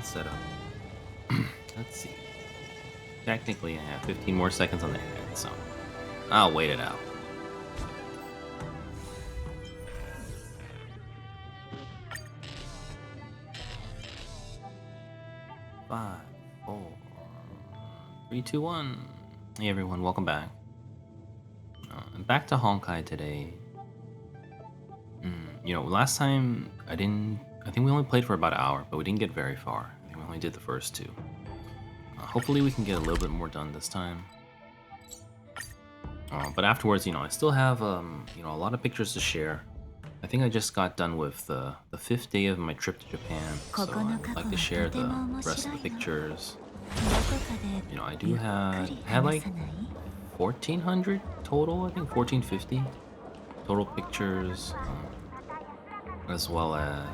Set up. Let's see. Technically, I have 15 more seconds on the end, so I'll wait it out. Five, 4, 3, 2, 1. Hey everyone, welcome back. I'm back to Honkai today. You know, last time I think we only played for about an hour, but we didn't get very far. I think we only did the first 2. Hopefully we can get a little bit more done this time. But afterwards, you know, I still have you know, a lot of pictures to share. I think I just got done with the 5th day of my trip to Japan, so I'd like to share the rest of the pictures. You know, I had like 1,400 total, I think 1,450 total pictures. As well as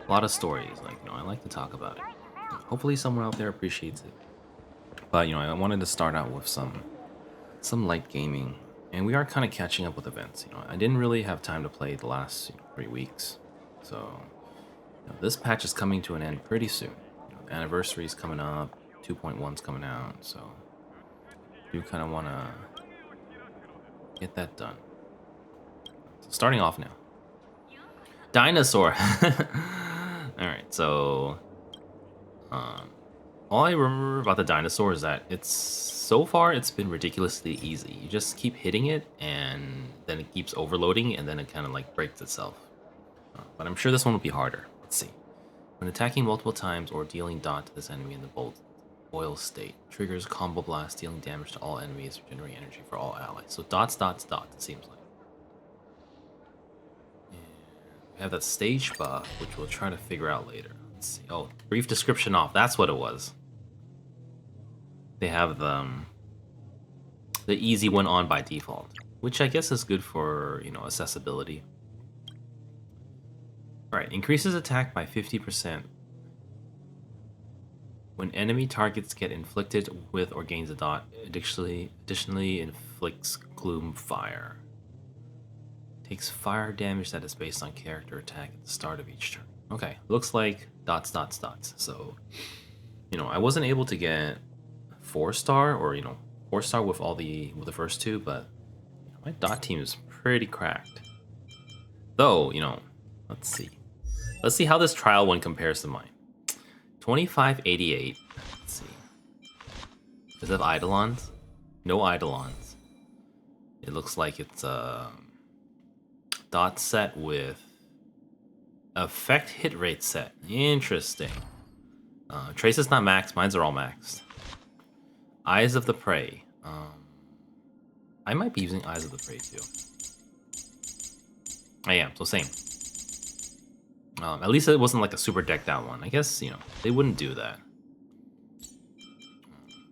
a lot of stories, like, you know, I like to talk about it. Hopefully someone out there appreciates it. But, you know, I wanted to start out with some light gaming, and we are kind of catching up with events. You know, I didn't really have time to play the last 3 weeks, so you know, this patch is coming to an end pretty soon. You know, the anniversary is coming up, 2.1's coming out, so I do kind of want to get that done. Starting off now. Dinosaur. Alright, so all I remember about the dinosaur is that so far it's been ridiculously easy. You just keep hitting it and then it keeps overloading and then it kind of like breaks itself. But I'm sure this one will be harder. Let's see. When attacking multiple times or dealing dot to this enemy in the boil state, triggers combo blast, dealing damage to all enemies, regenerating energy for all allies. So dots, dots, dots, it seems like. We have that stage buff, which we'll try to figure out later. Let's see. Oh, brief description off. That's what it was. They have the easy one on by default, which I guess is good for, you know, accessibility. Alright, increases attack by 50% when enemy targets get inflicted with or gains a dot. Additionally inflicts gloom fire. Takes fire damage that is based on character attack at the start of each turn. Okay, looks like dots, dots, dots. So, you know, I wasn't able to get 4-star or, you know, 4-star with the first two, but you know, my dot team is pretty cracked. Though, you know, let's see. Let's see how this trial one compares to mine. 2588. Let's see. Does it have Eidolons? No Eidolons. It looks like it's a dot set with effect hit rate set. Interesting. Trace is not maxed. Mine's are all maxed. Eyes of the Prey. I might be using Eyes of the Prey too. I am, so same. At least it wasn't like a super decked out one. I guess, you know, they wouldn't do that.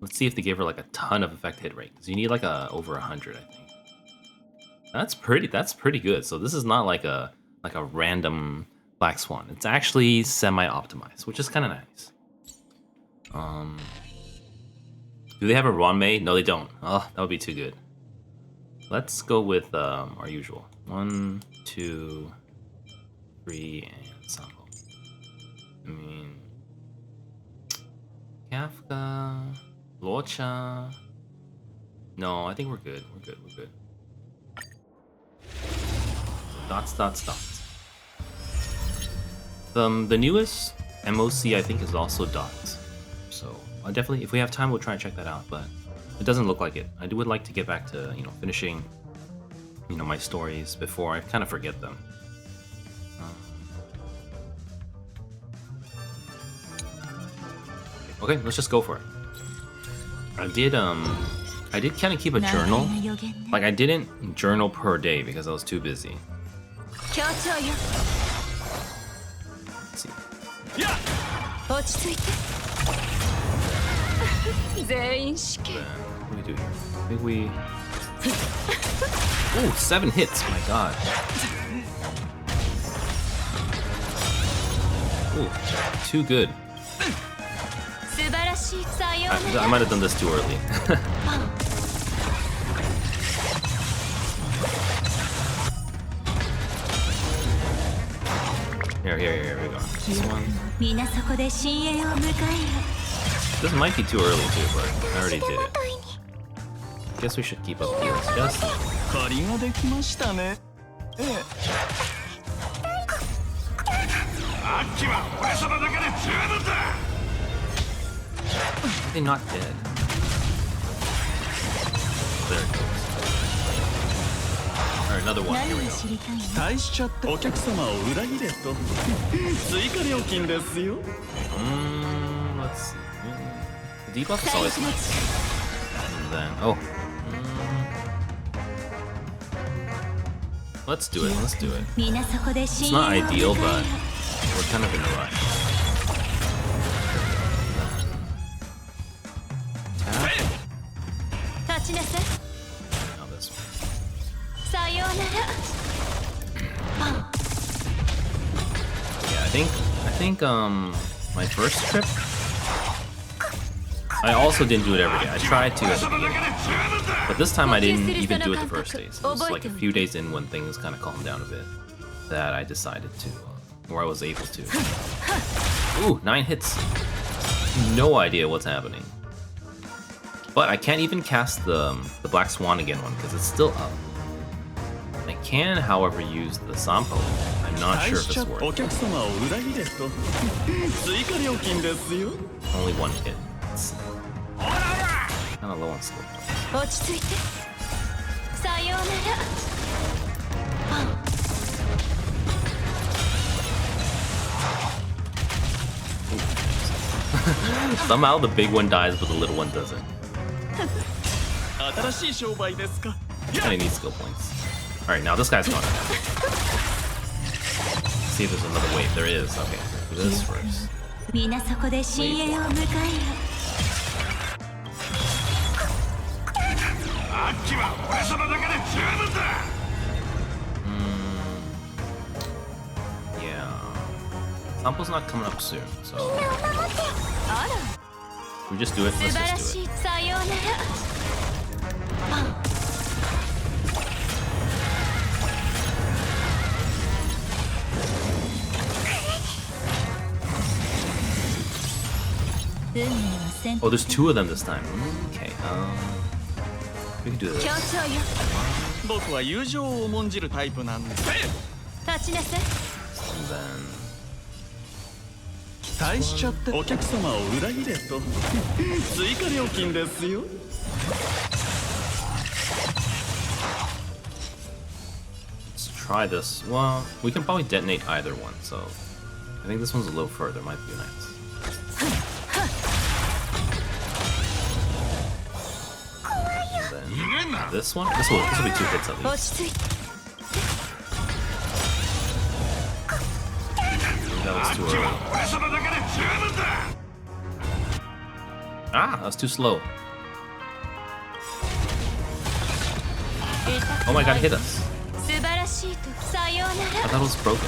Let's see if they gave her like a ton of effect hit rate. Because you need like over 100, I think. That's pretty good. So this is not like a random Black Swan. It's actually semi-optimized, which is kind of nice. Do they have a Ranmei? No, they don't. Oh, that would be too good. Let's go with our usual. 1, 2, 3, and Sampo. I mean, Kafka, Locha. No, I think we're good. We're good. Dots, dots, dots. The newest MOC I think is also dots. So I'll definitely, if we have time, we'll try and check that out. But it doesn't look like it. I would like to get back to, you know, finishing, you know, my stories before I kind of forget them. Okay, let's just go for it. I did kind of keep a journal. Like I didn't journal per day because I was too busy. Let's see. What do we do here? I think we... Ooh, 7 hits, my god. Ooh, too good. I might have done this too early. Here we go. This one. This might be too early too, but I already did it. Guess we should keep up heals just. Are they not dead? There it goes. Alright, another one. Here we go. Let's see. The debuff is always nice. And then, let's do it. It's not ideal, but we're kind of in a rush. Now this one. Yeah, I think my first trip, I also didn't do it every day. I tried to at the beginning, but this time I didn't even do it the first days. It was like a few days in when things kind of calmed down a bit that I decided to, or I was able to. Ooh, 9 hits. No idea what's happening. But I can't even cast the Black Swan again one because it's still up. I can, however, use the Sampo. I'm not sure if it's worth it. Only 1 hit. It's kind of low on skill. Somehow the big one dies, but the little one doesn't. Kinda need skill points. Alright, now this guy's gone. See if there's another wave. There is. Okay, do this first. Yeah. Sampo's not coming up soon, so... We just do it. Let's just do it. Oh, there's two of them this time. Okay, we can do this. 協調よ僕は友情を重んじるタイプなんで立ちなさい And then 期待しちゃってお客様を裏切れと追加料金ですよ let's try this. Well, we can probably detonate either one, so I think this one's a little further. Might be nice. And then this one. This will be 2 hits at 落 least. ち着いて That was too early. Ah, that was too slow. Oh my god, it hit us. 素晴らしいとさよう I な thought it was broken.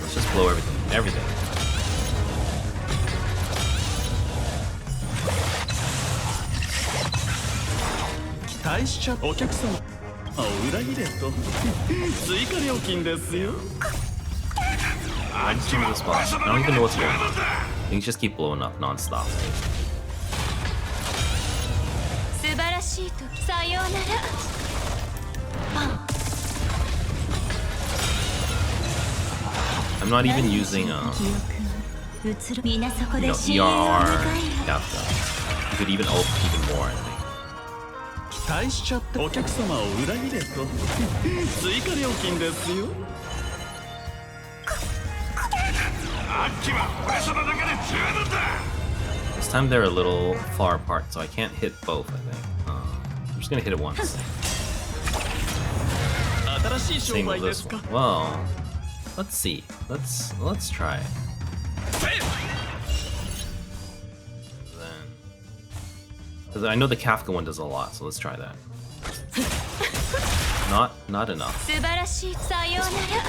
Let's just blow everything. Everything. 期待しちゃお客様を裏切れと追加料金ですよ I just don't know the spot. I don't even know what's going on. Things just keep blowing up non-stop. 素晴らしいとさようなら I'm not even using you 移る皆そこ know, で深淵を ERR 迎えよ captain. You could even ult even more, I think. 期待しちゃってお客様を裏切れと追加料金ですよ This time they're a little far apart, so I can't hit both, I think. I'm just gonna hit it once. 新しい商 Same 売 with で this すか one. Well, let's see. Let's try. Then, because I know the Kafka one does a lot, so let's try that. Not enough. 素晴らしいさようなら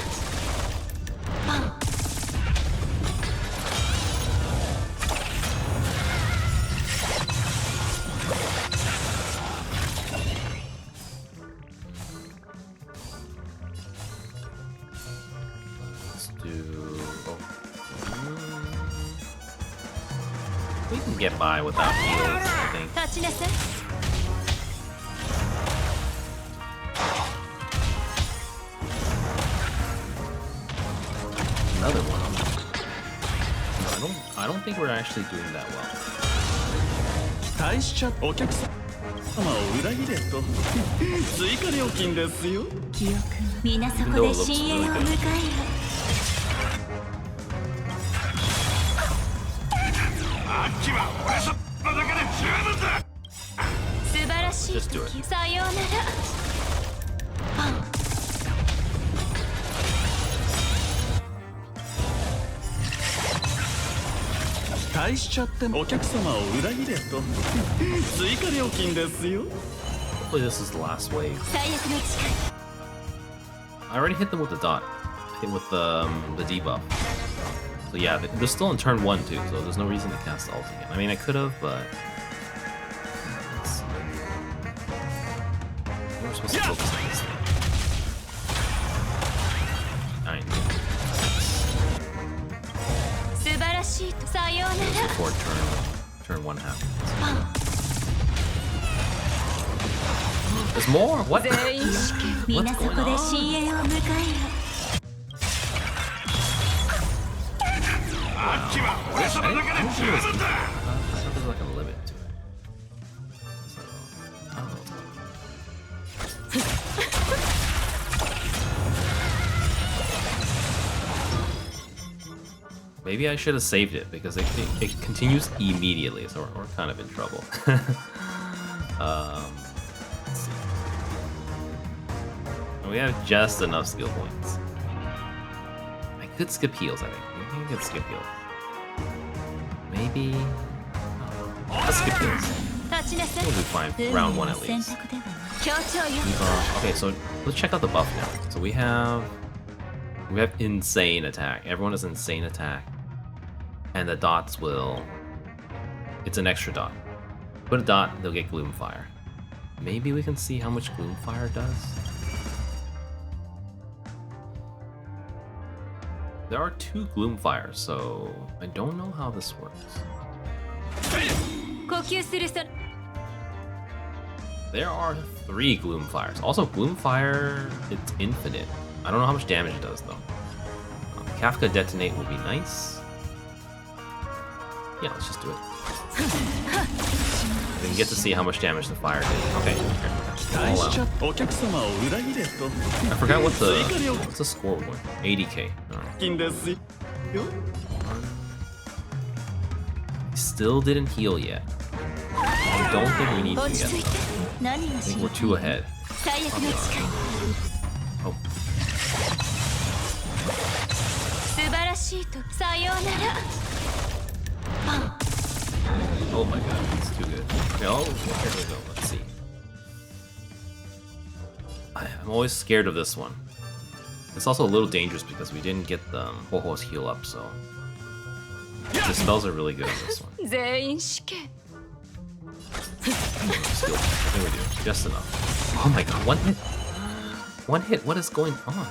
Let's do. We can get by without heals, I think. 立ちなさい Another one. No, I don't think we're actually doing that well. 期待しちゃお客様を裏切れと追加料金ですよ 記憶皆そこで深淵を迎えよ 素晴らしい Just do it. 時さようなら 期待しちゃってお客様を裏切れと追加料金ですよ Hopefully this is the last wave. 最悪の誓い I already hit them with the dot. Hit with the debuff. So yeah, they're still in turn 1 too, so there's no reason to cast ult again. I mean, I could have, but... We're supposed to focus on this thing. Alright. 素晴らしいとさようなら Before turn 1 happens. There's more? What? 全員死刑皆そこで深淵を迎えよ I think there's like a limit to it. So, I don't know what's going on. Maybe I should have saved it because it continues immediately, so we're kind of in trouble. Let's see. We have just enough skill points. I could skip heals, I think. I could skip heals. Maybe. Let's skip heals. 立ちなさい We'll do fine. Round 1 at 選 least. 択ではない協調よ Okay, so let's check out the buff now. So we have insane attack. Everyone has insane attack, and the dots will. It's an extra dot. Put a dot, they'll get Gloomfire. Maybe we can see how much Gloomfire does. there are 2 gloom fires, so I don't know how this works. 呼吸するそ There are 3 gloom fires. Also, gloom fire, it's infinite. I don't know how much damage it does though. Kafka detonate would be nice. Yeah, let's just do it. We can get to see how much damage the fire did. Okay. All out. お客様を裏切れと I forgot what's the score we're going. 80k. Alright. 金ですよ Still didn't heal yet. I don't think we need to 落ち着い yet. て何が I 知 think り we're too ahead. 最悪の誓い Oh, 素晴らしいとさようなら oh my god, it's too good. Okay, oh, here we go. Let's see. I'm always scared of this one. It's also a little dangerous because we didn't get the Ho-Ho's heal up, so the spells are really good on this one. 全員死刑 Skill. I think we do. Just enough. Oh my god, 1 hit. 1 hit, what is going on?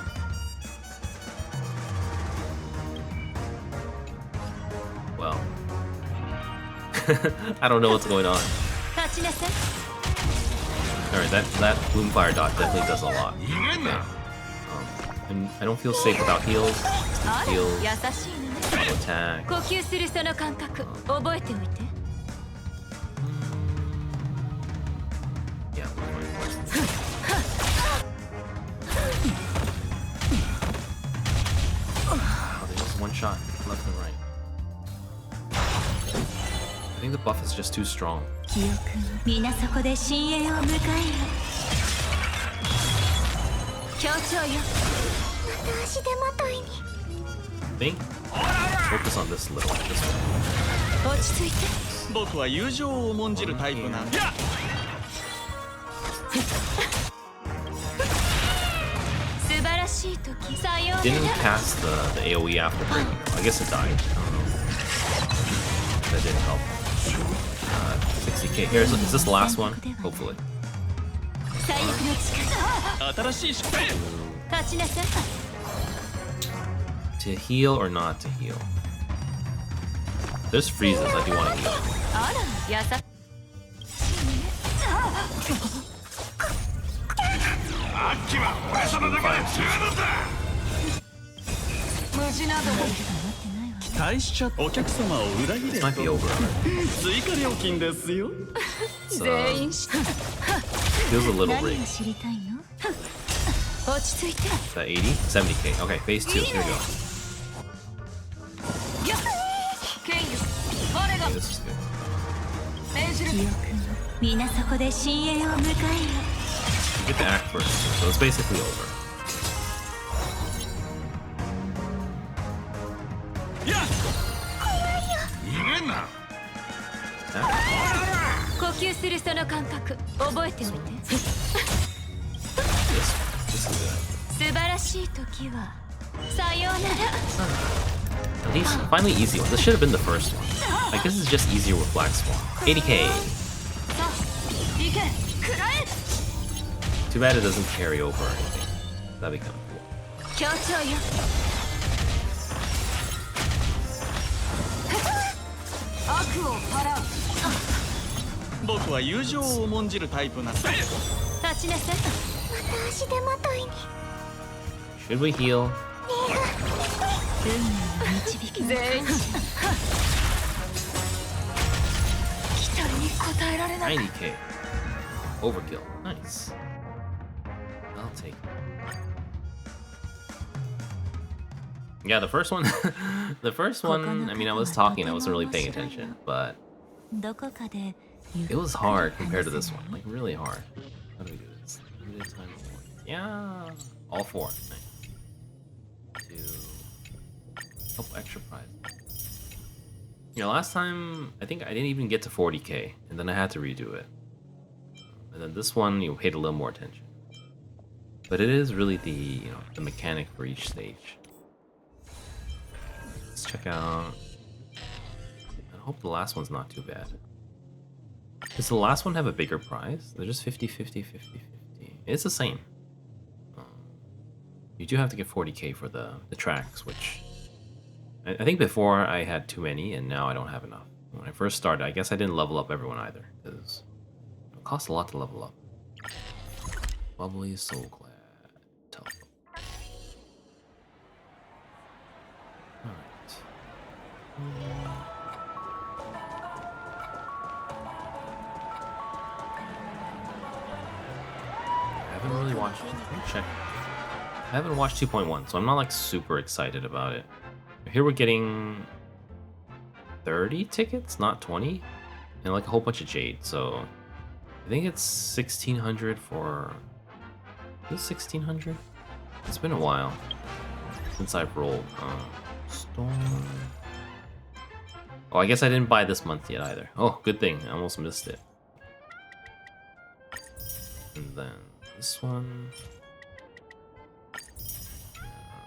Well. I don't know what's going on. 立ちなさい Alright, that Bloomfire dot definitely does a lot. Yeah. And I don't feel safe without heals. あら Heals, 優しいのね auto attack. 呼吸するその感覚覚えておいて Yeah, we're going first. Wow, they just one shot left and right. I think the buff is just too strong. 記憶皆そこで深淵を迎えよ協調よまた足手まといに I think focus on this little. This one. 落ち着いて僕は友情を重んじるタイプなんだ素晴らしい時さような Didn't ら cast the AoE after breaking. I guess it died. I don't know. That didn't help. 60k. Here, is this the last one? Hopefully. 最悪の力新しい失敗立ちなさい To heal or not to heal? There's freezes. I do want to heal. あら優し無事など期待しちゃお客様を裏切れ This might be over. 追加料金ですよ It's, 全員死 feels a little 何が rigged. 知りたいの落ち着いて Is that 80? 70k. Okay, phase 2. Here we go. よっ剣よ我が Okay, this is good. 命じる記憶皆そこで深淵を迎えよ We get the act first, so it's basically over. 呼吸するその感覚覚えておいて This is good. 素晴らしい時はさようなら At least, finally easy one. This should have been the first one. I guess it's just easier with Black Swan. 80k. さあ行け食らえ Too bad it doesn't carry over or anything. That'd be kind of cool. 協調よ悪を払う僕は友情を重んじるタイプなんだ立ちなさいまた足手まといに Should we heal? 運命の導き全員期待に応えられない 90k. Overkill. Nice. I'll take it. Yeah, the first one, the first one, I mean, I was talking, I wasn't really paying attention, but どこかで it was hard compared to this one. Like, really hard. How do we do this? Limited time only. Yeah. All 4. Nice. 2. Couple extra prize. You know, last time, I think I didn't even get to 40k, and then I had to redo it. And then this one, you paid a little more attention. But it is really the, you know, the mechanic for each stage. Let's check out. I hope the last one's not too bad. Does the last one have a bigger prize? They're just 50, 50, 50, 50. It's the same. You do have to get 40k for the tracks, which I think before I had too many, and now I don't have enough. When I first started, I guess I didn't level up everyone either, because it costs a lot to level up. Bubbly Soul Clad. Teleport. Alright. I haven't really watched. Let me check. I haven't watched 2.1, so I'm not like super excited about it. Here we're getting 30 tickets, not 20, and like a whole bunch of jade. So I think it's 1600 for. Is it 1600? It's been a while since I've rolled. Storm. Oh, I guess I didn't buy this month yet either. Oh, good thing. I almost missed it. And then this one.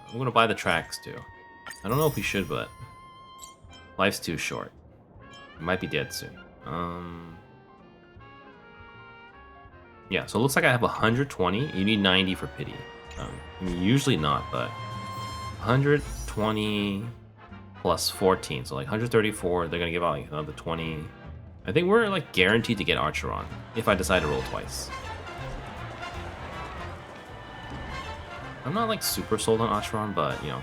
I'm gonna buy the tracks too. I don't know if we should, but life's too short. It might be dead soon. Yeah, so it looks like I have 120. You need 90 for pity. I mean, usually not, but 120 plus 14, so like 134. They're gonna give out like another 20. I think we're like guaranteed to get Archeron if I decide to roll twice. I'm not like super sold on Archeron, but you know,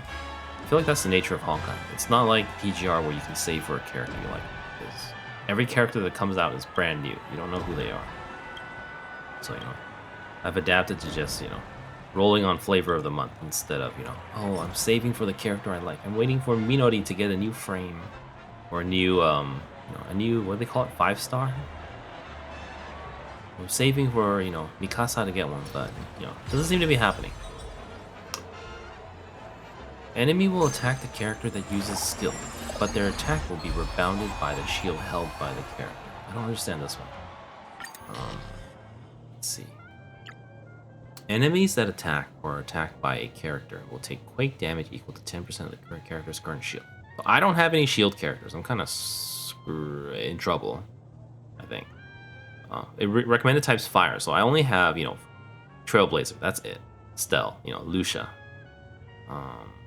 I feel like that's the nature of Honkai. It's not like PGR where you can save for a character you like, because every character that comes out is brand new. You don't know who they are. So, you know, I've adapted to just, you know, rolling on flavor of the month instead of, you know, oh, I'm saving for the character I like. I'm waiting for Minori to get a new frame or a new, you know, a new, what do they call it, 5-star? I'm saving for, you know, Mikasa to get one, but, you know, doesn't seem to be happening. Enemy will attack the character that uses skill, but their attack will be rebounded by the shield held by the character. I don't understand this one. Let's see. Enemies that attack or are attacked by a character will take quake damage equal to 10% of the current character's current shield. So I don't have any shield characters. I'm kind of in trouble, I think. Recommended type's fire, so I only have, you know, Trailblazer. That's it. Stell, you know, Lucia.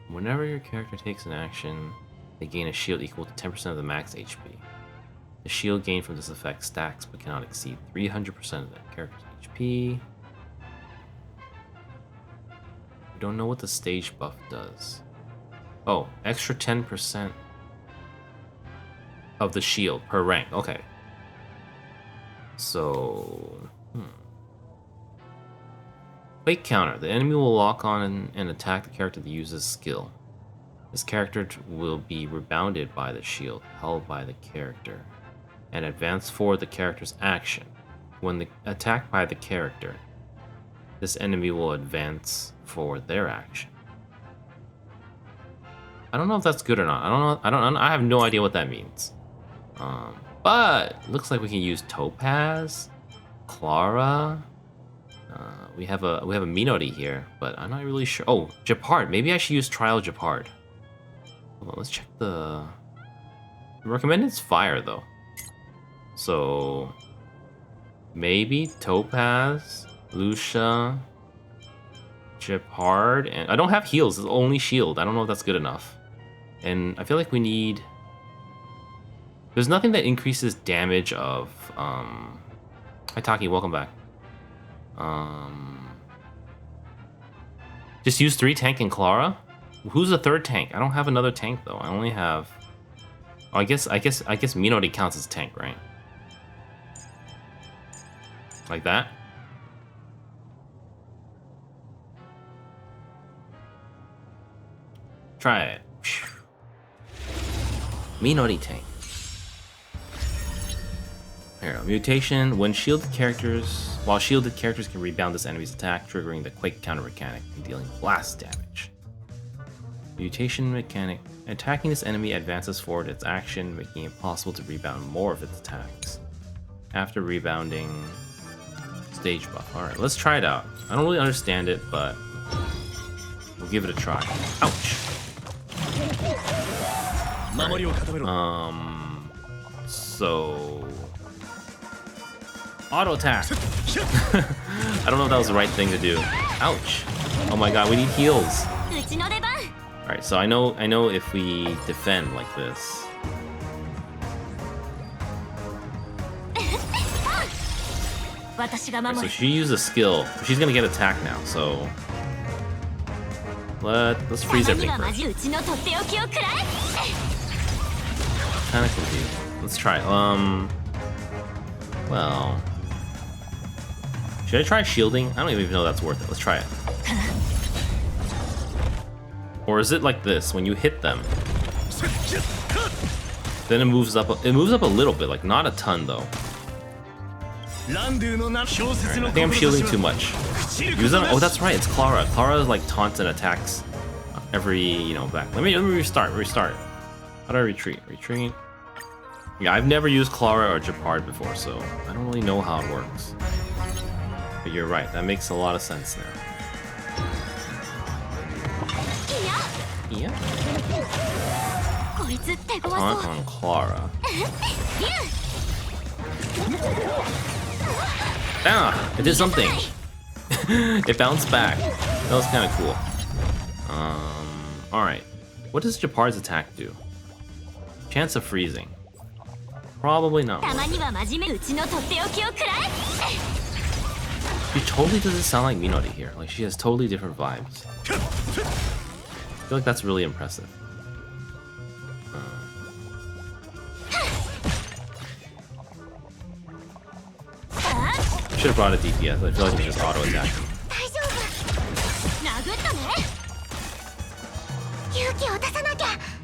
Whenever your character takes an action, they gain a shield equal to 10% of the max HP. The shield gained from this effect stacks but cannot exceed 300% of the character's HP. We don't know what the stage buff does. Oh, extra 10% of the shield per rank. Okay. So, Quake counter. The enemy will lock on and attack the character that uses skill. This character will be rebounded by the shield held by the character and advance forward the character's action. When attacked by the character, this enemy will advance forward their action. I don't know if that's good or not. I have no idea what that means. But it looks like we can use Topaz, Clara. We have a Minori here, but I'm not really sure. Oh, Japard. Maybe I should use Trial Japard. Hold on, let's check the recommended's fire though. So maybe Topaz, Lucia, Japard, and I don't have heals. It's only shield. I don't know if that's good enough. And I feel like we need. There's nothing that increases damage of. Hi Taki, welcome back. Just use 3 tank and Clara. Who's the third tank? I don't have another tank though. I only have. Oh, I guess Minori counts as tank, right? Like that. Try it. Minori tank. Here, mutation. While shielded characters can rebound this enemy's attack, triggering the quake counter mechanic and dealing blast damage. Mutation mechanic. Attacking this enemy advances forward its action, making it possible to rebound more of its attacks. After rebounding, stage buff. Alright, let's try it out. I don't really understand it, but we'll give it a try. Ouch! Right. So auto attack. I don't know if that was the right thing to do. Ouch! Oh my god, we need heals. All right, so I know if we defend like this. Right, so she used a skill. She's gonna get attacked now. So let's freeze everything first. Kind of confused. Let's try. Well, should I try shielding? I don't even know that's worth it. Let's try it. Or is it like this? When you hit them, then it moves up. It moves up a little bit, like not a ton though. Right, I think I'm shielding too much. Use them. Oh, that's right. It's Clara. Clara like taunts and attacks every back. Let me restart. How do I retreat? Retreat. Yeah, I've never used Clara or Japard before, so I don't really know how it works. But you're right. That makes a lot of sense now. Yeah. Taunt on Clara. Ah, it did something. It bounced back. That was kind of cool. All right. What does Japard's attack do? Chance of freezing. Probably not. She totally doesn't sound like Minori here. Like she has totally different vibes. I feel like that's really impressive. Should have brought a DPS. I feel like it's just auto attacking.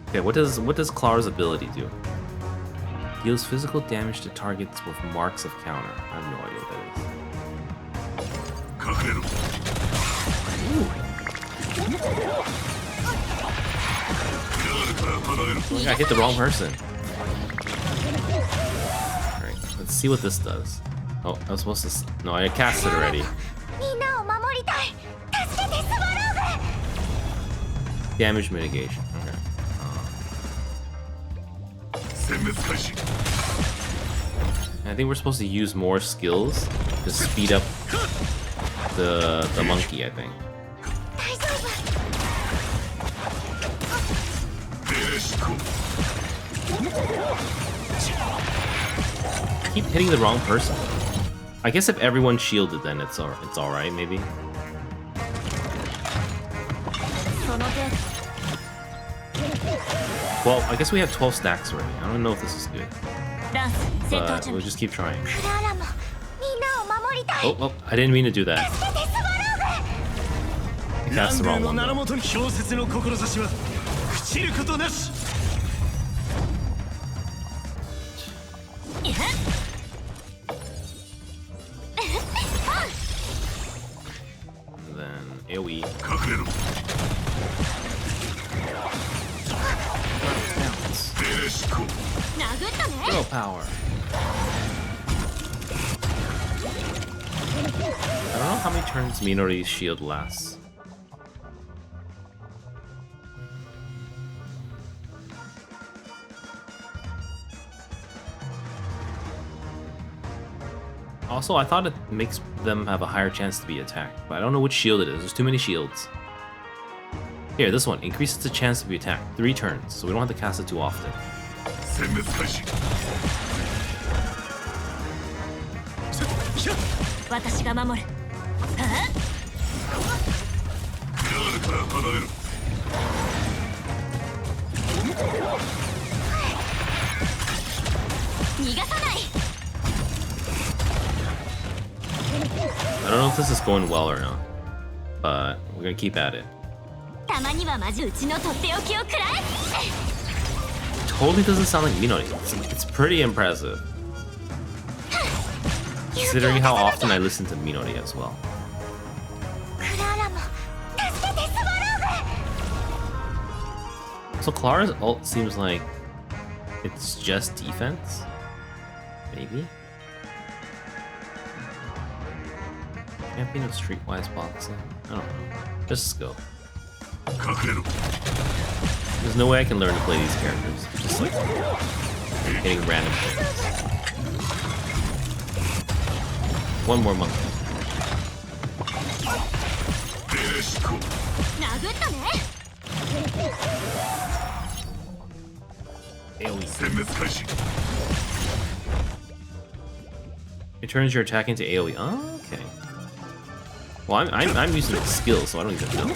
Okay, what does Clara's ability do? Deals physical damage to targets with marks of counter. I have no idea what that is. I hit the wrong person. Alright, let's see what this does. Oh, I was supposed to... No, I cast it already. Damage mitigation. Okay. I think we're supposed to use more skills to speed up the monkey, I think. I keep hitting the wrong person. I guess if everyone's shielded, then it's alright, maybe. Well, I guess we have 12 stacks already. I don't know if this is good. But we'll just keep trying. Oh, I didn't mean to do that. I cast the wrong one, and then AoE. Throw power. I don't know how many turns Minori's shield lasts. Also, I thought it makes them have a higher chance to be attacked, but I don't know which shield it is. There's too many shields. Here, this one increases the chance to be attacked 3 turns, so we don't have to cast it too often. I don't know if this is going well or not, but we're gonna keep at it. Totally doesn't sound like Minori. It's pretty impressive, considering how often I listen to Minori as well. So Clara's ult seems like it's just defense? Maybe? Champion of Streetwise Boxing? I don't know. Just skill. There's no way I can learn to play these characters. Just like hitting random things. One more monkey. AoE. It turns your attack into AoE. Oh, okay. Well, I'm using the skill, so I don't even know.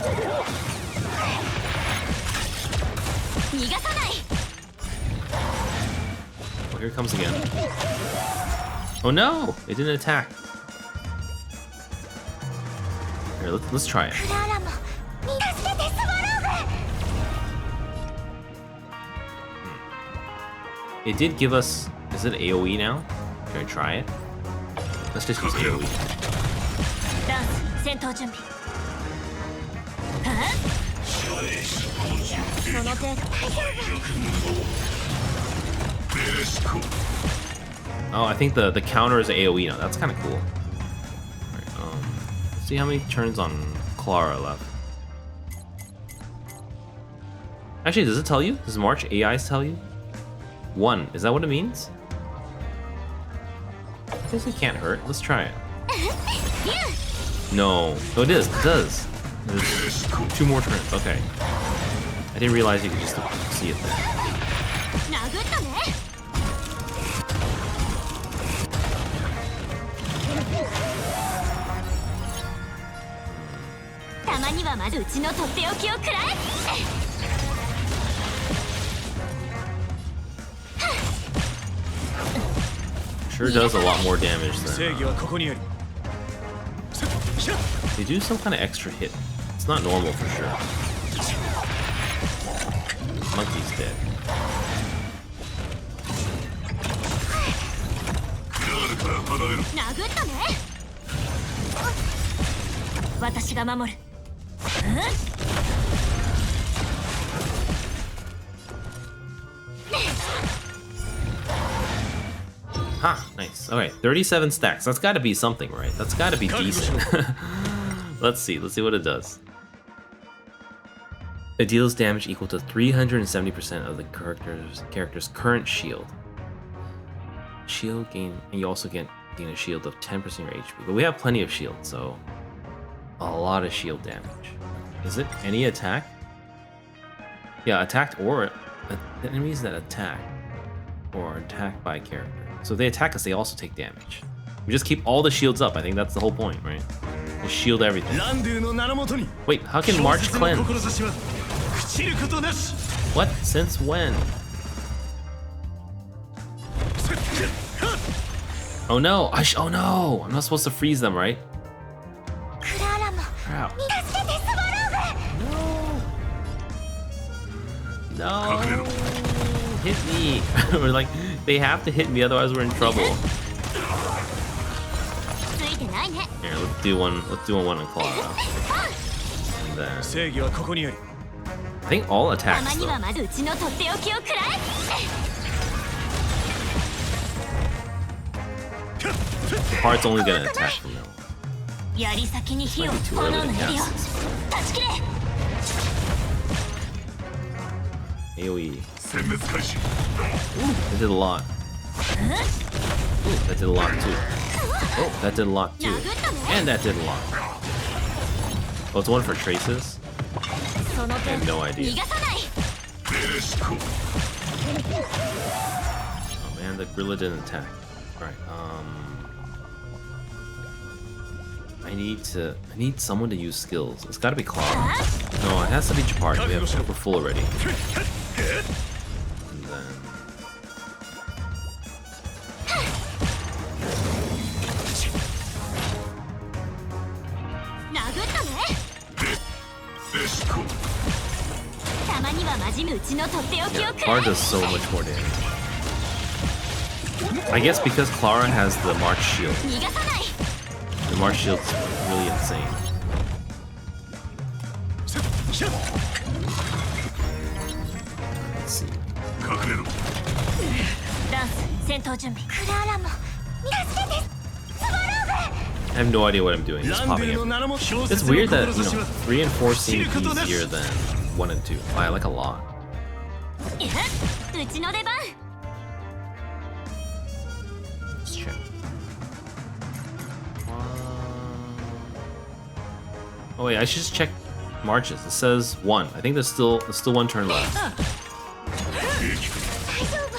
Oh, here it comes again. Oh no! It didn't attack. Here, let's try it. It did give us... Is it AoE now? Can I try it? Let's just use AoE. Oh, I think the counter is AoE now. That's kind of cool. Alright, let's see how many turns on Clara left. Actually, does it tell you? Does March AIs tell you? 1. Is that what it means? I guess it can't hurt. Let's try it. No. Oh, it is. It does. There's 2 more turns. Okay. I didn't realize you could just see it there. Sure does a lot more damage than... They do some kind of extra hit. It's not normal for sure. Monkey's dead. Ha, nice. Okay, 37 stacks. That's gotta be something, right? That's gotta be decent. Let's see what it does. It deals damage equal to 370% of the character's current shield. Shield gain, and you also gain a shield of 10% of your HP. But we have plenty of shield, so a lot of shield damage. Is it any attack? Yeah, attacked or the enemies that attack or are attacked by a character. So if they attack us, they also take damage. We just keep all the shields up. I think that's the whole point, right? Just shield everything. Wait, how can March cleanse? What? Since when? Oh no! Oh no! I'm not supposed to freeze them, right? Crap. No! No! Hit me! We're like, they have to hit me, otherwise we're in trouble. Here, let's do one on Clara. And then... I think all attacks though. The part's only gonna attack from now on. Might be too early to cast this. AoE. Ooh, that did a lot. Ooh, that did a lot too. Oh, that did a lot too. And that did a lot. Oh, it's one for traces? I have no idea. Oh man, the gorilla didn't attack. Alright, I need someone to use skills. It's gotta be Clara. No, it has to be Japart. We're full already. And then... Yeah, Clara does so much more damage. I guess because Clara has the March shield. The March shield's really insane. Let's see. I have no idea what I'm doing. Just popping it. It's weird that, 3 and 4 seem easier than 1 and 2. I like a lot. Let's check. Oh wait, I should just check marches. It says 1. I think there's still one turn left.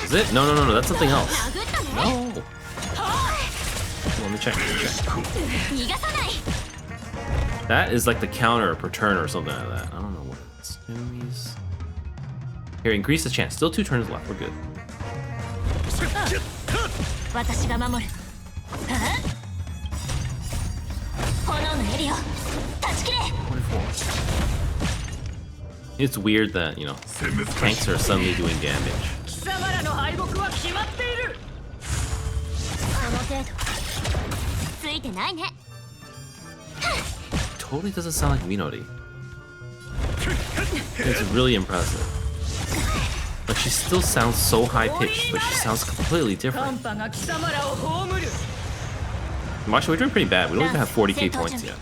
Is it? No. That's something else. No. Let me check. That is like the counter per turn or something like that. I don't know what it is. Enemies. Here, increase the chance. Still 2 turns left. We're good. 私が守る。炎のエリを断ち切れ。 It's weird that, you know, tanks are suddenly doing damage. 貴様らの敗北は決まっている。その程度。ついてないね。 Totally doesn't sound like Minori. It's really impressive. Like, she still sounds so high-pitched, but she sounds completely different. Actually, we're doing pretty bad. We don't even have 40k points yet.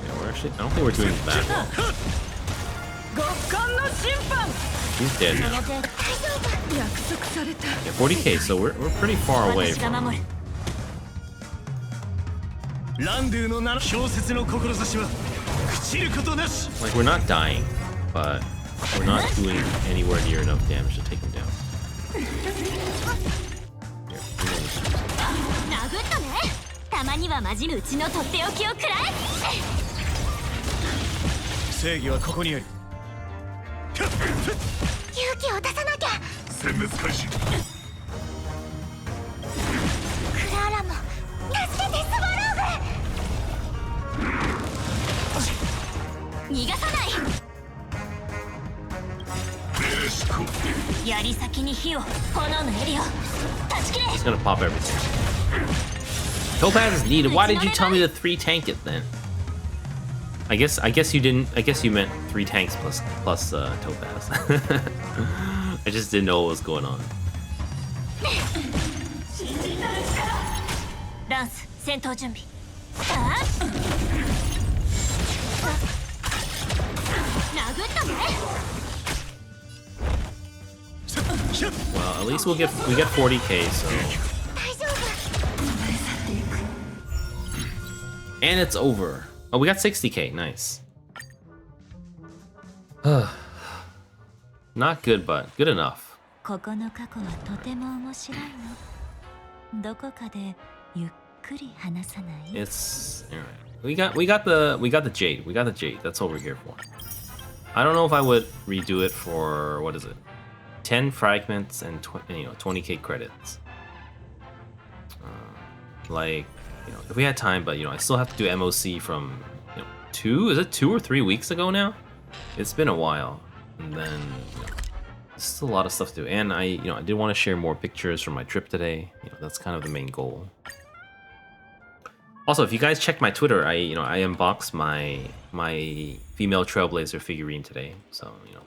Yeah, we're actually... I don't think we're doing bad. He's dead now. Yeah, 40k, so we're pretty far away from him. Like, we're not dying, but we're not doing anywhere near enough damage to take him down. Here, He's gonna pop everything. Topaz is needed. Why did you tell me to 3 tank it then? I guess you didn't. I guess you meant 3 tanks plus Topaz. I just didn't know what was going on. Well, at least we get 40k, so. And it's over. Oh, we got 60k. Nice. Not good, but good enough. It's alright. We got the jade. We got the jade. That's what we're here for. I don't know if I would redo it for, what is it? 10 fragments and 20k credits. Like, you know, if we had time, but you know, I still have to do MOC from, you know, 2 or 3 weeks ago now. It's been a while, and then you know, there's still a lot of stuff to do. And I did want to share more pictures from my trip today. You know, that's kind of the main goal. Also, if you guys check my Twitter, I unboxed my female Trailblazer figurine today. So you know,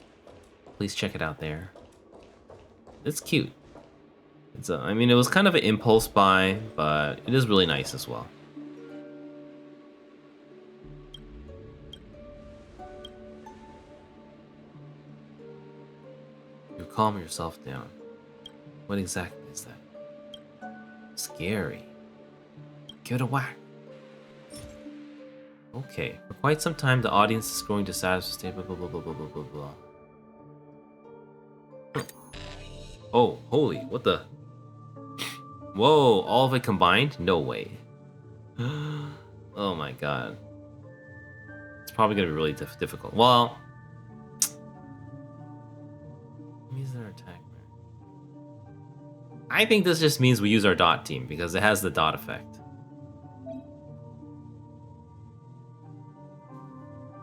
please check it out there. It's cute. It's I mean, it was kind of an impulse buy, but it is really nice as well. You calm yourself down. What exactly is that? Scary. Give it a whack. Okay, for quite some time, the audience is going to satisfy blah blah blah blah blah blah blah blah. Oh, holy, what the? Whoa, all of it combined? No way. Oh my god. It's probably gonna be really difficult. Well, use our attack. I think this just means we use our dot team because it has the dot effect.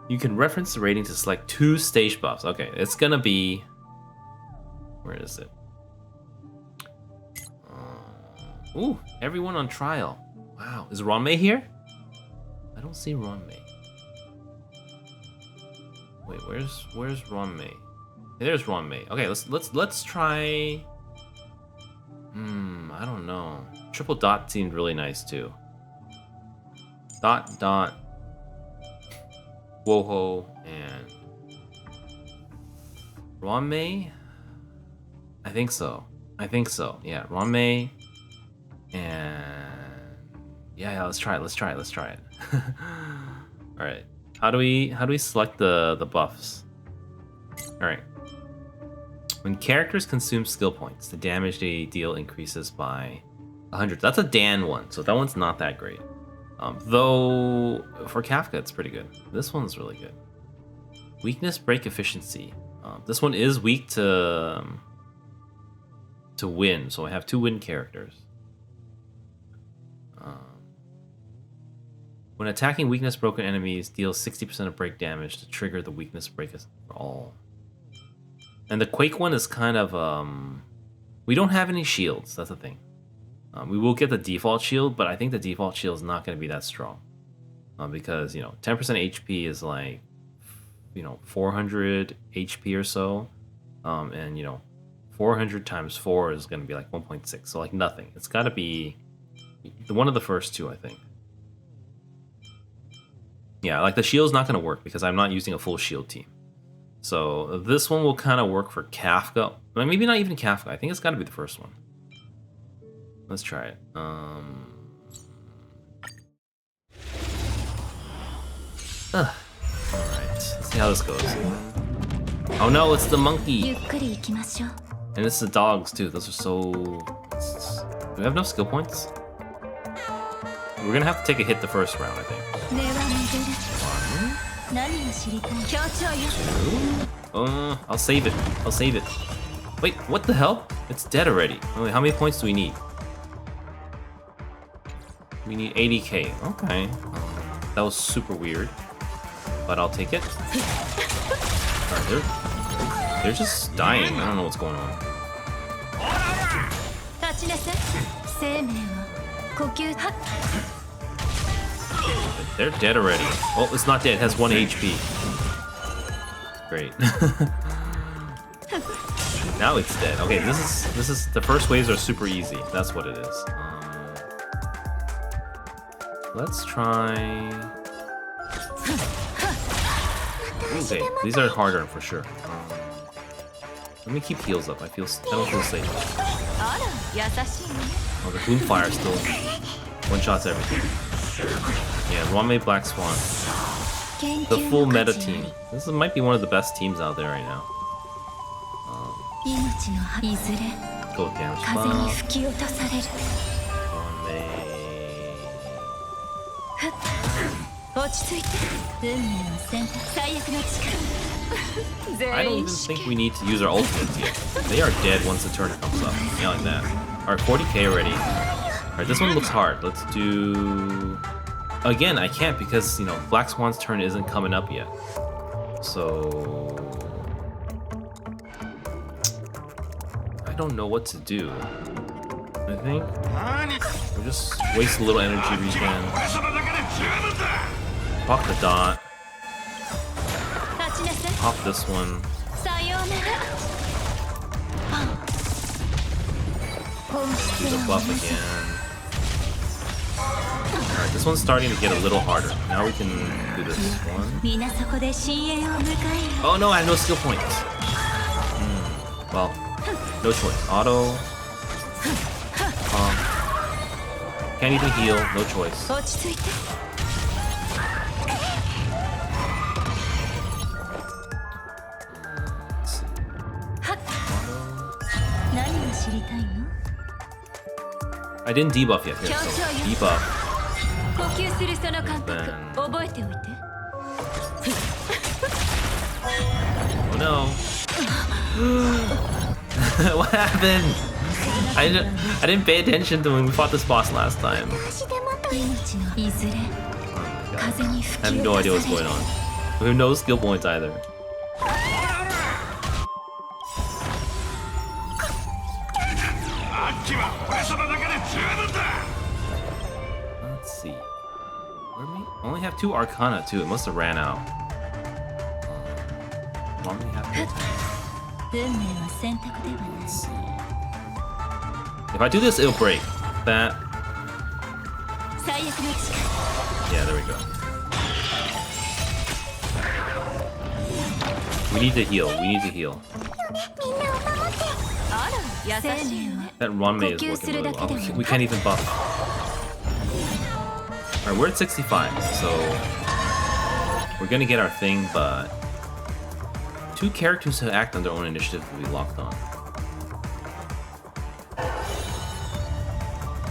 You can reference the rating to select 2 stage buffs. Okay, it's gonna be... Where is it? Ooh, everyone on trial. Wow, is Ronmei here? I don't see Ronmei. Wait, where's Ronmei? There's Ronmei. Okay, let's try. I don't know. Triple dot seemed really nice too. Dot, Woho, and Ronmei. I think so. I think so. Yeah, Ranmei and yeah, let's try it. Let's try it. Let's try it. All right. How do we select the buffs? All right. When characters consume skill points, the damage they deal increases by 100. That's a Dan one, so that one's not that great. Though for Kafka, it's pretty good. This one's really good. Weakness break efficiency. This one is weak to wind, so I have 2 wind characters. When attacking weakness broken enemies, deal 60% of break damage to trigger the weakness break for all. And the Quake one is kind of we don't have any shields. That's the thing. We will get the default shield, but I think the default shield is not going to be that strong because 10% HP is like 400 HP or so, and 400 times 4 is going to be like 1.6. So like nothing. It's got to be one of the first 2, I think. Yeah, like the shield's not going to work because I'm not using a full shield team. So this one will kind of work for Kafka. Well, maybe not even Kafka. I think it's got to be the first one. Let's try it. Alright, let's see how this goes. Oh no, it's the monkey! And it's the dogs too. Those are so... Do we have enough skill points? We're gonna have to take a hit the first round, I think. 1, 2. I'll save it. I'll save it. Wait, what the hell? It's dead already. Wait, how many points do we need? We need 80k. Okay. That was super weird. But I'll take it. Alright, they're just dying. I don't know what's going on. They're dead already. Oh, it's not dead. It has 1 HP. Great. Now it's dead. Okay, this is the first waves are super easy. That's what it is. Let's try. Okay, these are harder for sure. Let me keep heals up. I don't feel safe. Oh, the Bloom Fire still one-shots everything. Yeah, Ranmei Black Swan. The full meta team. This might be one of the best teams out there right now. Go with damage I don't even think we need to use our ultimates yet. They are dead once the turn comes up. Yeah, like that. Alright, 40k already. Alright, this one looks hard. Let's do... Again, I can't because, Black Swan's turn isn't coming up yet. So... I don't know what to do. I think we'll just waste a little energy regen. Pop the dot. Pop this one. Do the buff again. Alright, this one's starting to get a little harder. Now we can do this one. Oh no, I have no skill points. Well, no choice. Auto. Can't even heal. No choice. Let's see. I didn't debuff yet here, so debuff. And then... Oh no. What happened? I didn't pay attention to when we fought this boss last time. Oh I have no idea what's going on. We have no skill points either. Let's see. Where we only have 2 Arcana too. It must have ran out. Only have 2. Let's see. If I do this, it'll break. That. Yeah, there we go. We need to heal. We need to heal. That Ranmei is working really well. Oh, we can't even buff. Alright, we're at 65, so we're gonna get our thing, but 2 characters who act on their own initiative will be locked on.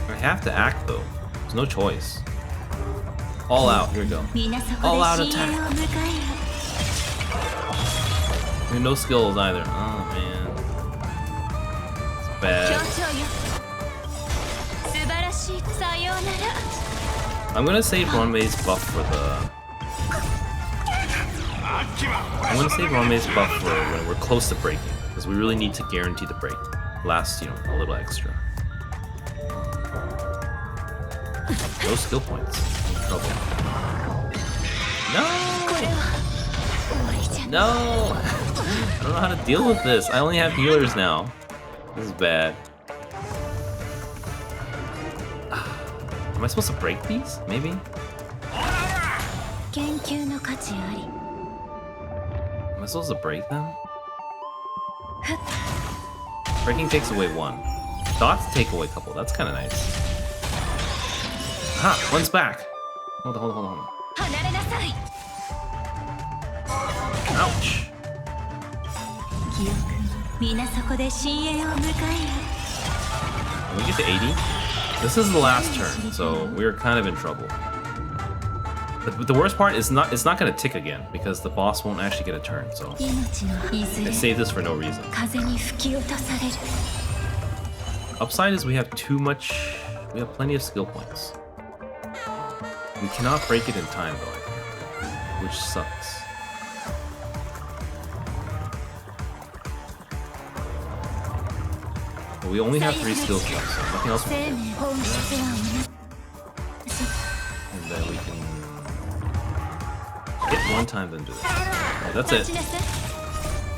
I have to act though. There's no choice. All out. Here we go. All out attack. And no skills either. Oh man. It's bad. I'm gonna save Ranmei's buff for the. I'm gonna save Ranmei's buff for when we're close to breaking, because we really need to guarantee the break. Last, you know, a little extra. No skill points. I'm in trouble. No! No! I don't know how to deal with this. I only have healers now. This is bad. Am I supposed to break these? Maybe? Am I supposed to break them? Breaking takes away 1. Dots take away a couple. That's kind of nice. Aha! One's back! Hold on. Ouch! When we get to 80, this is the last turn, so we're kind of in trouble. But the worst part is it's not gonna tick again, because the boss won't actually get a turn, so I saved this for no reason. Upside is we have plenty of skill points. We cannot break it in time though, I think, which sucks. But we only have 3 skill shots, so nothing else we can do. And then we can hit 1 time, then do it. Oh, that's it.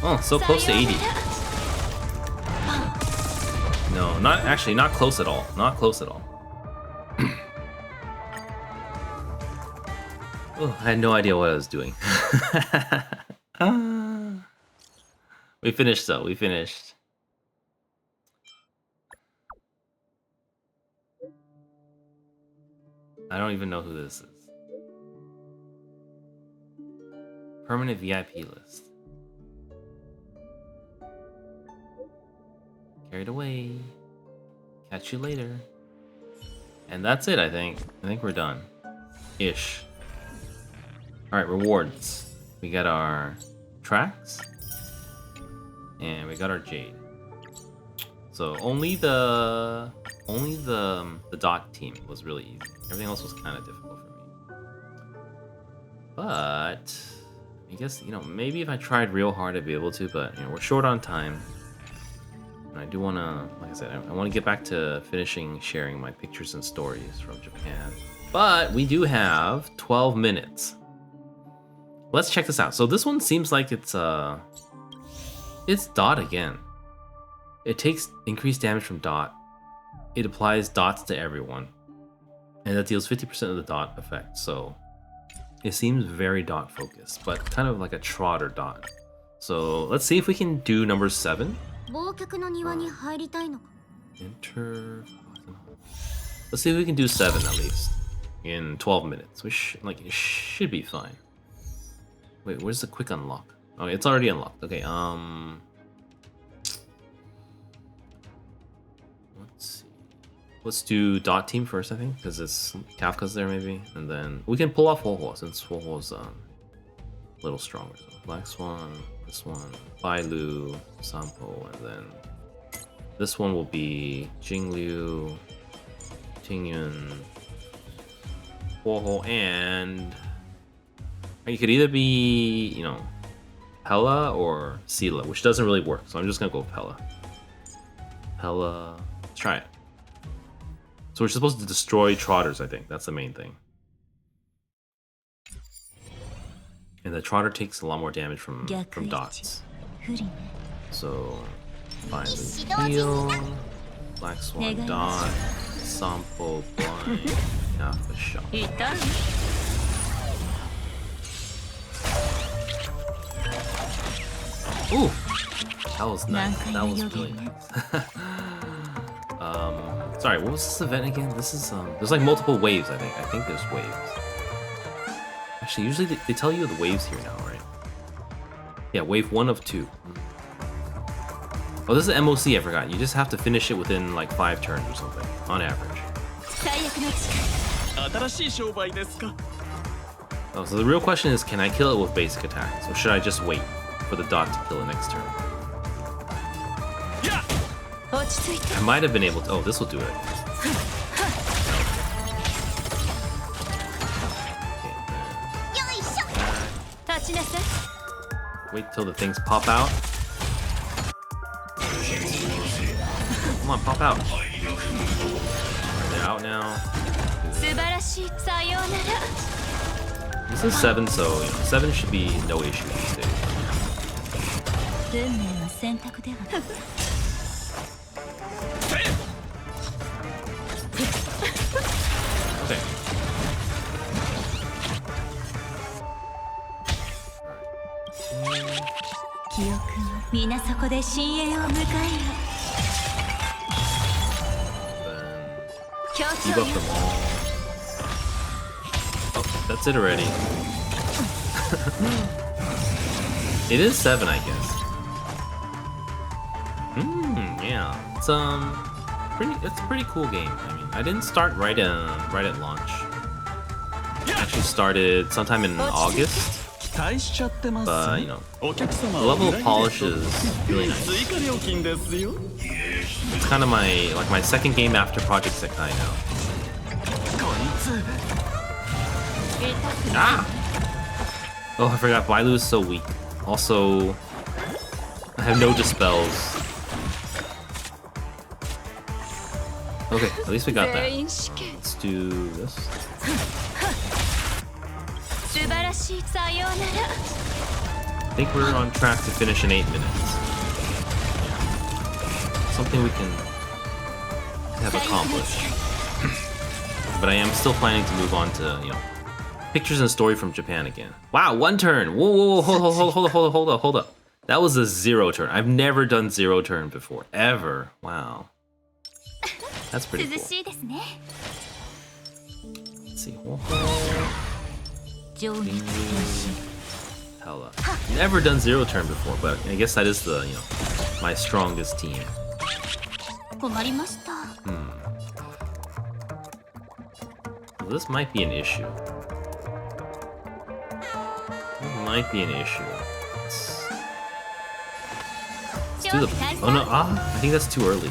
Oh, so close to 80. No, not close at all. Not close at all. Oh, I had no idea what I was doing. We finished though, we finished. I don't even know who this is. Permanent VIP list. Carried away. Catch you later. And that's it, I think. I think we're done. Ish. Alright, rewards. We got our tracks. And we got our jade. So only the dot team was really easy. Everything else was kind of difficult for me. But I guess, you know, maybe if I tried real hard I'd be able to, but you know, we're short on time. And I do want to, like I said, I want to get back to finishing sharing my pictures and stories from Japan. But we do have 12 minutes. Let's check this out. So this one seems like it's dot again. It takes increased damage from dot. It applies dots to everyone. And that deals 50% of the dot effect. So it seems very dot focused, but kind of like a trotter dot. So let's see if we can do number 7. Enter. Let's see if we can do 7 at least in 12 minutes, which it should be fine. Wait, where's the quick unlock? Oh, it's already unlocked. Okay, let's see. Let's do dot team first, I think, because it's Kafka's there maybe, and then we can pull off Ho-Ho since Ho-Ho's a little stronger. So Black Swan, this one, Bailu, Sampo, and then this one will be Jingliu, Tingyun, Ho-Ho, and you could either be, you know, Pella or Sela, which doesn't really work, so I'm just gonna go with Pella. Let's try it. So we're supposed to destroy trotters, I think. That's the main thing. And the trotter takes a lot more damage from dots. So, Bailu heal, Black Swan dot, Sampo blind, Alpha shot. Ooh! That was nice. That was really nice. Sorry, what was this event again? This is there's like multiple waves. I think there's waves. Actually, usually they tell you the waves here now, right? Yeah, wave 1 of 2. Oh, this is MOC. I forgot. You just have to finish it within like 5 turns or something, on average. Oh, so the real question is, can I kill it with basic attacks, or should I just wait for the dot to kill it next turn? I might have been able to. Oh, this will do it. Okay, wait till the things pop out. Come on, pop out. They're out now. This is 7, so you know, 7 should be no issue these days. Okay. Debuff them all. Oh, that's it already. It is 7, I guess. Yeah. It's it's a pretty cool game. I mean, I didn't start right at launch. I actually started sometime in August. But you know, the level of polish is really nice. It's kind of my second game after Project Sekai now. Ah! Oh, I forgot. Bailu is so weak. Also, I have no dispels. Okay, at least we got that. Let's do this. I think we're on track to finish in 8 minutes. Something we can have accomplished. But I am still planning to move on to, you know, pictures and story from Japan again. Wow, 1 turn! Whoa, hold up. That was a 0 turn. I've never done 0 turn before, ever. Wow. That's pretty cool. Let's see. Hella. Never done 0 turn before, but I guess that is the, you know, my strongest team. Well, this might be an issue. Let's do the. Oh no! I think that's too early.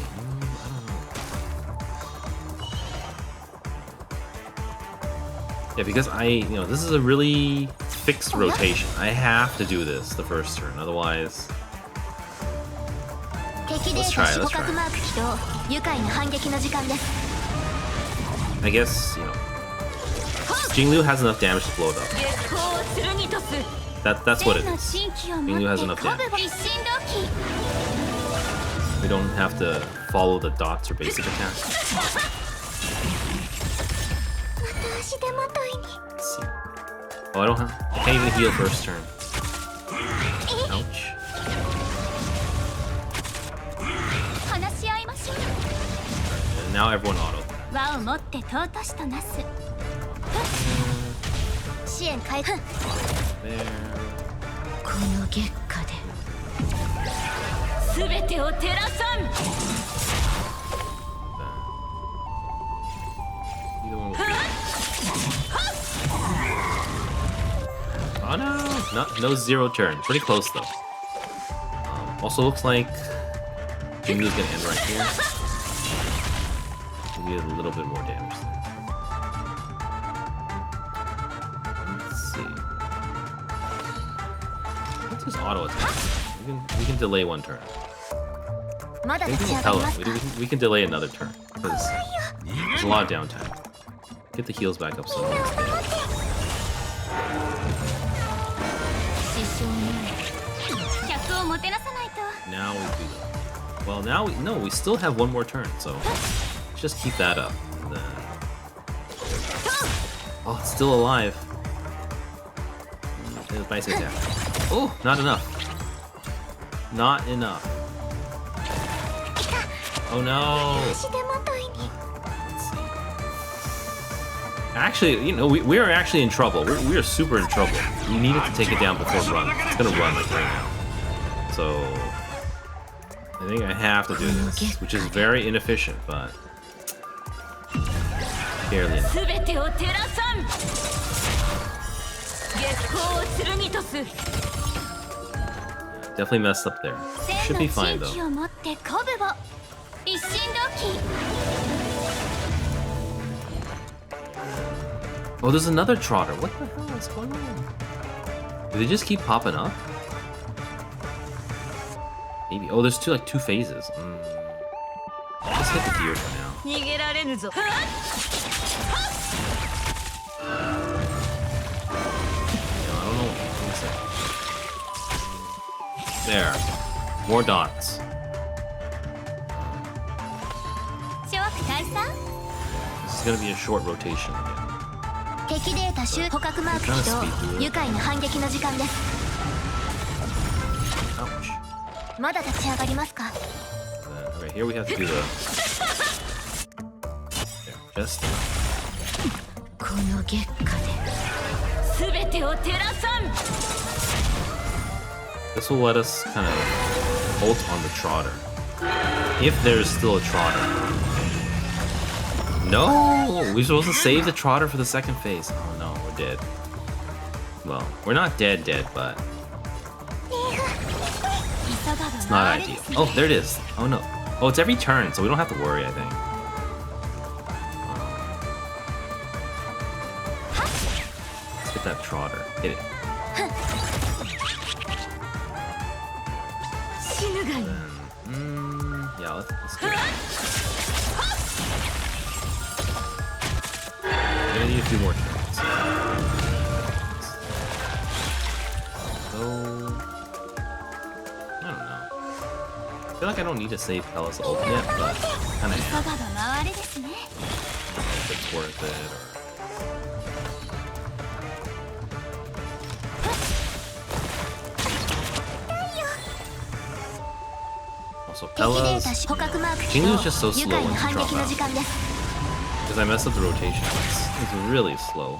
Yeah, because you know, this is a really fixed rotation. I have to do this the first turn, otherwise. Let's try. I guess, you know, Jinglu has enough damage to blow it up. That's what it is. Jinglu has enough damage. We don't have to follow the dots or basic attacks. Let's see. Oh, I can't even heal first turn. Ouch. And now everyone auto. Oh no! No 0 turn. Pretty close though. Also looks like Jinglu's gonna end right here. We get a little bit more damage there. Let's see. What's his auto attack? We can delay 1 turn. Maybe we'll tell him. We can delay another turn. Because there's a lot of downtime. Get the heals back up soon. Now we do that. Well, no, we still have 1 more turn, so let's just keep that up. And then... Oh, it's still alive. Nice attack. Oh, not enough. Not enough. Oh no! 足手まといに Actually, you know, we are actually in trouble. We are super in trouble. We needed to take it down before run. It's gonna run like right now. So I think I have to do this, which is very inefficient, but barely enough. 全てを照らさん月光を剣とす Definitely messed up there. 千 Should の be fine 珍 though. 奇を持って鼓舞を一心同期 Oh, there's another trotter. What the hell is going on? Do they just keep popping up? Maybe. Oh, there's two phases. Let's hit the gear for now. 逃げられぬぞ Yeah, I don't know. Let me see. There. More dots. 諸悪退散 This is gonna be a short rotation again. 敵データ集捕獲マーク起動愉快な反撃の時間です Ouch. まだ立ち上がりますか Okay, here we have to do the. There, just enough. この月下で全てを照らさん This will let us kind of ult on the trotter. If there's still a trotter. No! We're supposed to save the trotter for the second phase. Oh no, we're dead. Well, we're not dead, but it's not ideal. Oh, there it is. Oh no. Oh, it's every turn, so we don't have to worry, I think. Let's get that trotter. Hit it. 死ぬがいい Yeah, let's do it. I'm gonna need a few more turns. So, I don't know. I feel like I don't need to save Pella's ult yet, but kind of 急がば回れですね if it's worth it or. Also, 敵デー Pella's タ捕獲マーク起 Jingu's 動 just so 愉 slow 快 when な you 反 drop 撃の out 時間です because I messed up the rotation. It's really slow.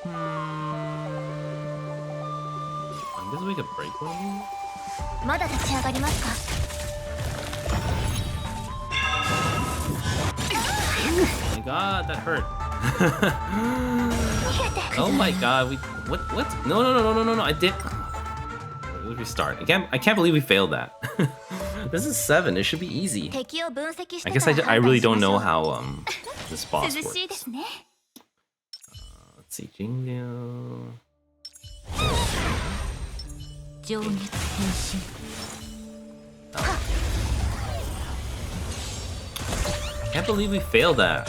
I guess we could break one of these. まだ立ち上がりますか Oh my god, that hurt. Oh my god, what? No, I did. Let's restart. I can't believe we failed that. This is 7. It should be easy. 敵を分析し I て guess から I 判断 really しま don't しょ know う how this boss 涼しいで works. すね Let's see, Jingu. 情熱変身 Can't believe we failed that.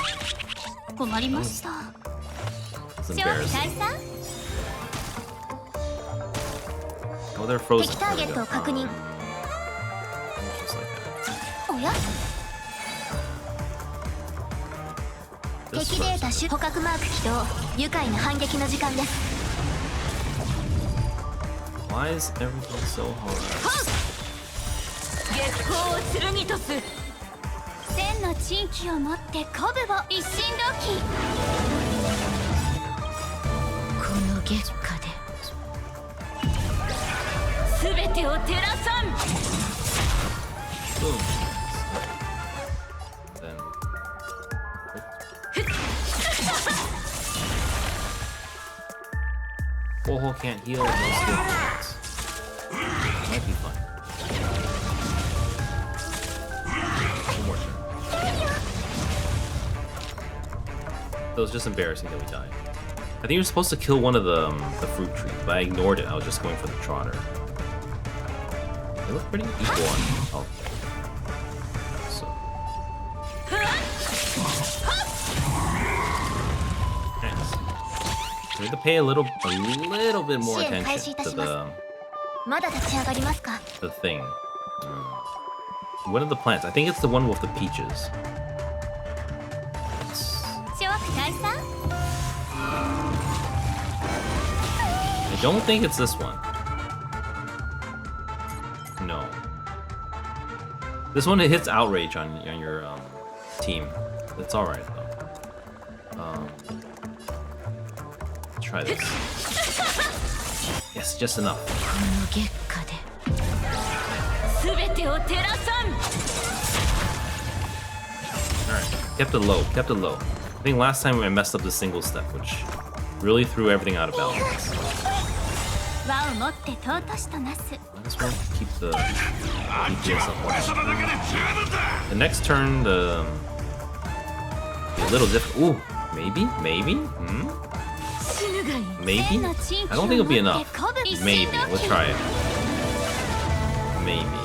困りました It's 諸悪 embarrassing. 退散 Oh, they're frozen. 敵ターゲットを確認 Just like that. おや This 敵デー first. タ集捕獲マーク起動愉快な反撃の時間です Why is everything so hard? 月光を剣とす千の珍奇を持って鼓舞を一心同期この月下で全てを照らさん Boom. Then. Boho can't heal, no skill points. Might be fun. One more turn. That was just embarrassing that we died. I think you're supposed to kill one of the fruit trees, but I ignored it. I was just going for the trotter. They look pretty equal on. Oh. So. Nice. We have to pay a little bit more attention to the まだ立ち上がりますか thing. What are the plants? I think it's the one with the peaches. 諸悪退散 I don't think it's this one. No. This one, it hits outrage on your team. It's all right though. Try this. Yes, just enough. Alright, kept it low, kept it low. I think last time I messed up the single step, which really threw everything out of balance. Might as well keep the DPS up. The next turn, the be a little different. Ooh, maybe? Maybe? Maybe? I don't think it'll be enough. Maybe. We'll try it. Maybe.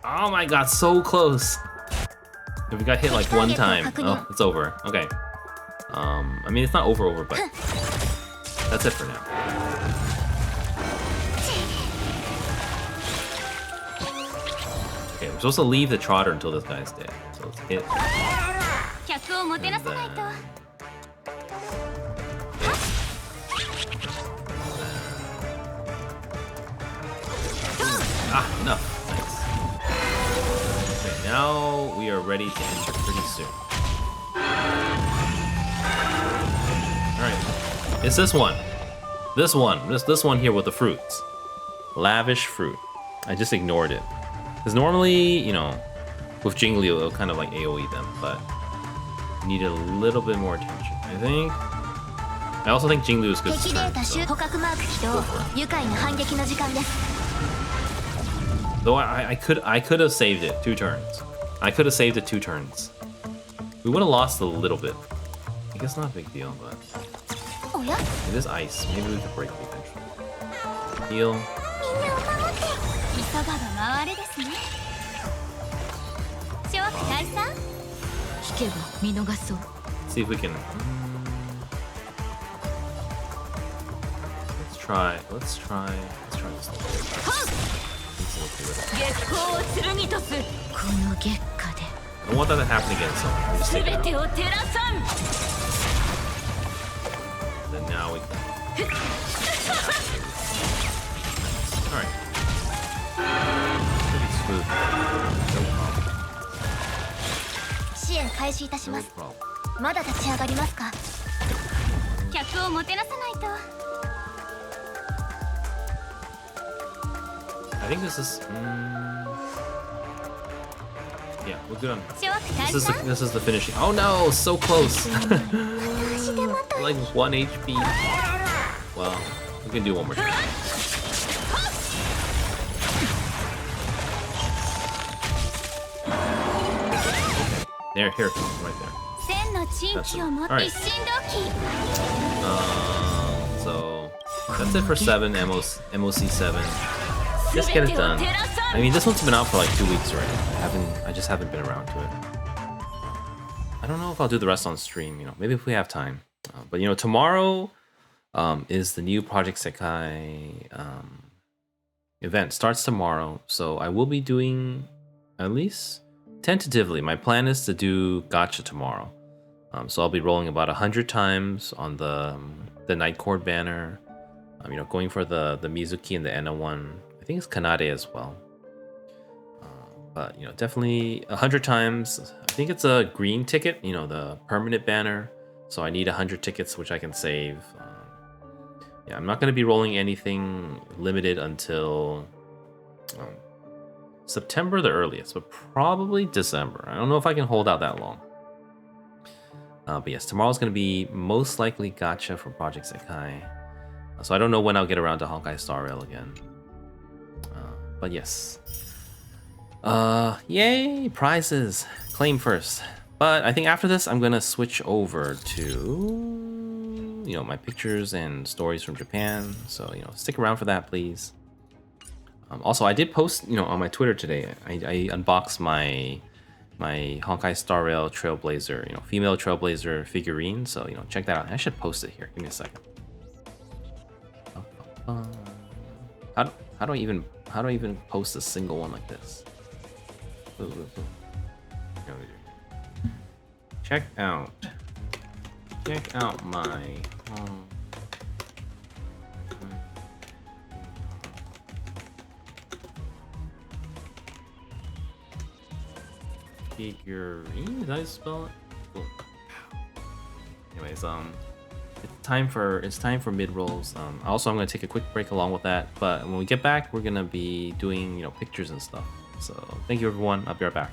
Oh my god, so close. We got hit like one time. Oh, it's over. Okay. I mean, it's not over, but that's it for now. Okay, we're supposed to leave the trotter until this guy's dead. So let's hit. And then... Ah, enough. Nice. Okay, now we are ready to enter pretty soon. Alright. It's this one. This one here with the fruits. Lavish fruit. I just ignored it. Because normally, you know, with Jingliu, it'll kind of like AoE them, but need a little bit more attention, I think. I also think Jingliu is good to turn, so go for it. Though I could have saved it 2 turns. I could have saved it 2 turns. We would have lost a little bit. I guess not a big deal, but it is ice. Maybe we could break it eventually. Heal. See if we can. Let's try this one. I don't want that to happen again, so we just take it out. Then now we can. Alright. Pretty smooth. No problem. No problem. I think this is. Yeah, we're good on. This is the finishing. Oh no, so close. Like 1 HP. Well, we can do one more time. There, here it comes, right there. That's it. Alright. So that's it for 7 MOC 7. Just get it done. I mean, this one's been out for like 2 weeks already. I just haven't been around to it. I don't know if I'll do the rest on stream. You know, maybe if we have time. But you know, tomorrow is the new Project Sekai event. Starts tomorrow, so I will be doing, at least tentatively, my plan is to do gacha tomorrow. So I'll be rolling about 100 times on the Night Court banner. You know, going for the Mizuki and the Enna one. I think it's Kanade as well. But you know, definitely 100 times. I think it's a green ticket, you know, the permanent banner. So I need 100 tickets, which I can save. Yeah, I'm not going to be rolling anything limited until September the earliest, but probably December. I don't know if I can hold out that long. But yes, tomorrow's going to be most likely gacha for Project Sekai. So I don't know when I'll get around to Honkai Star Rail again. But yes. Yay! Prizes! Claim first. But I think after this, I'm going to switch over to, you know, my pictures and stories from Japan. So, you know, stick around for that, please. Also, I did post, you know, on my Twitter today, I unboxed my Honkai Star Rail Trailblazer, you know, female Trailblazer figurine. So, you know, check that out. I should post it here. Give me a second. How do I even post a single one like this? Check out my figurine. Did I spell it? Cool. Anyways, it's time for mid rolls. Also, I'm gonna take a quick break along with that. But when we get back, we're gonna be doing pictures and stuff. So thank you everyone. I'll be right back.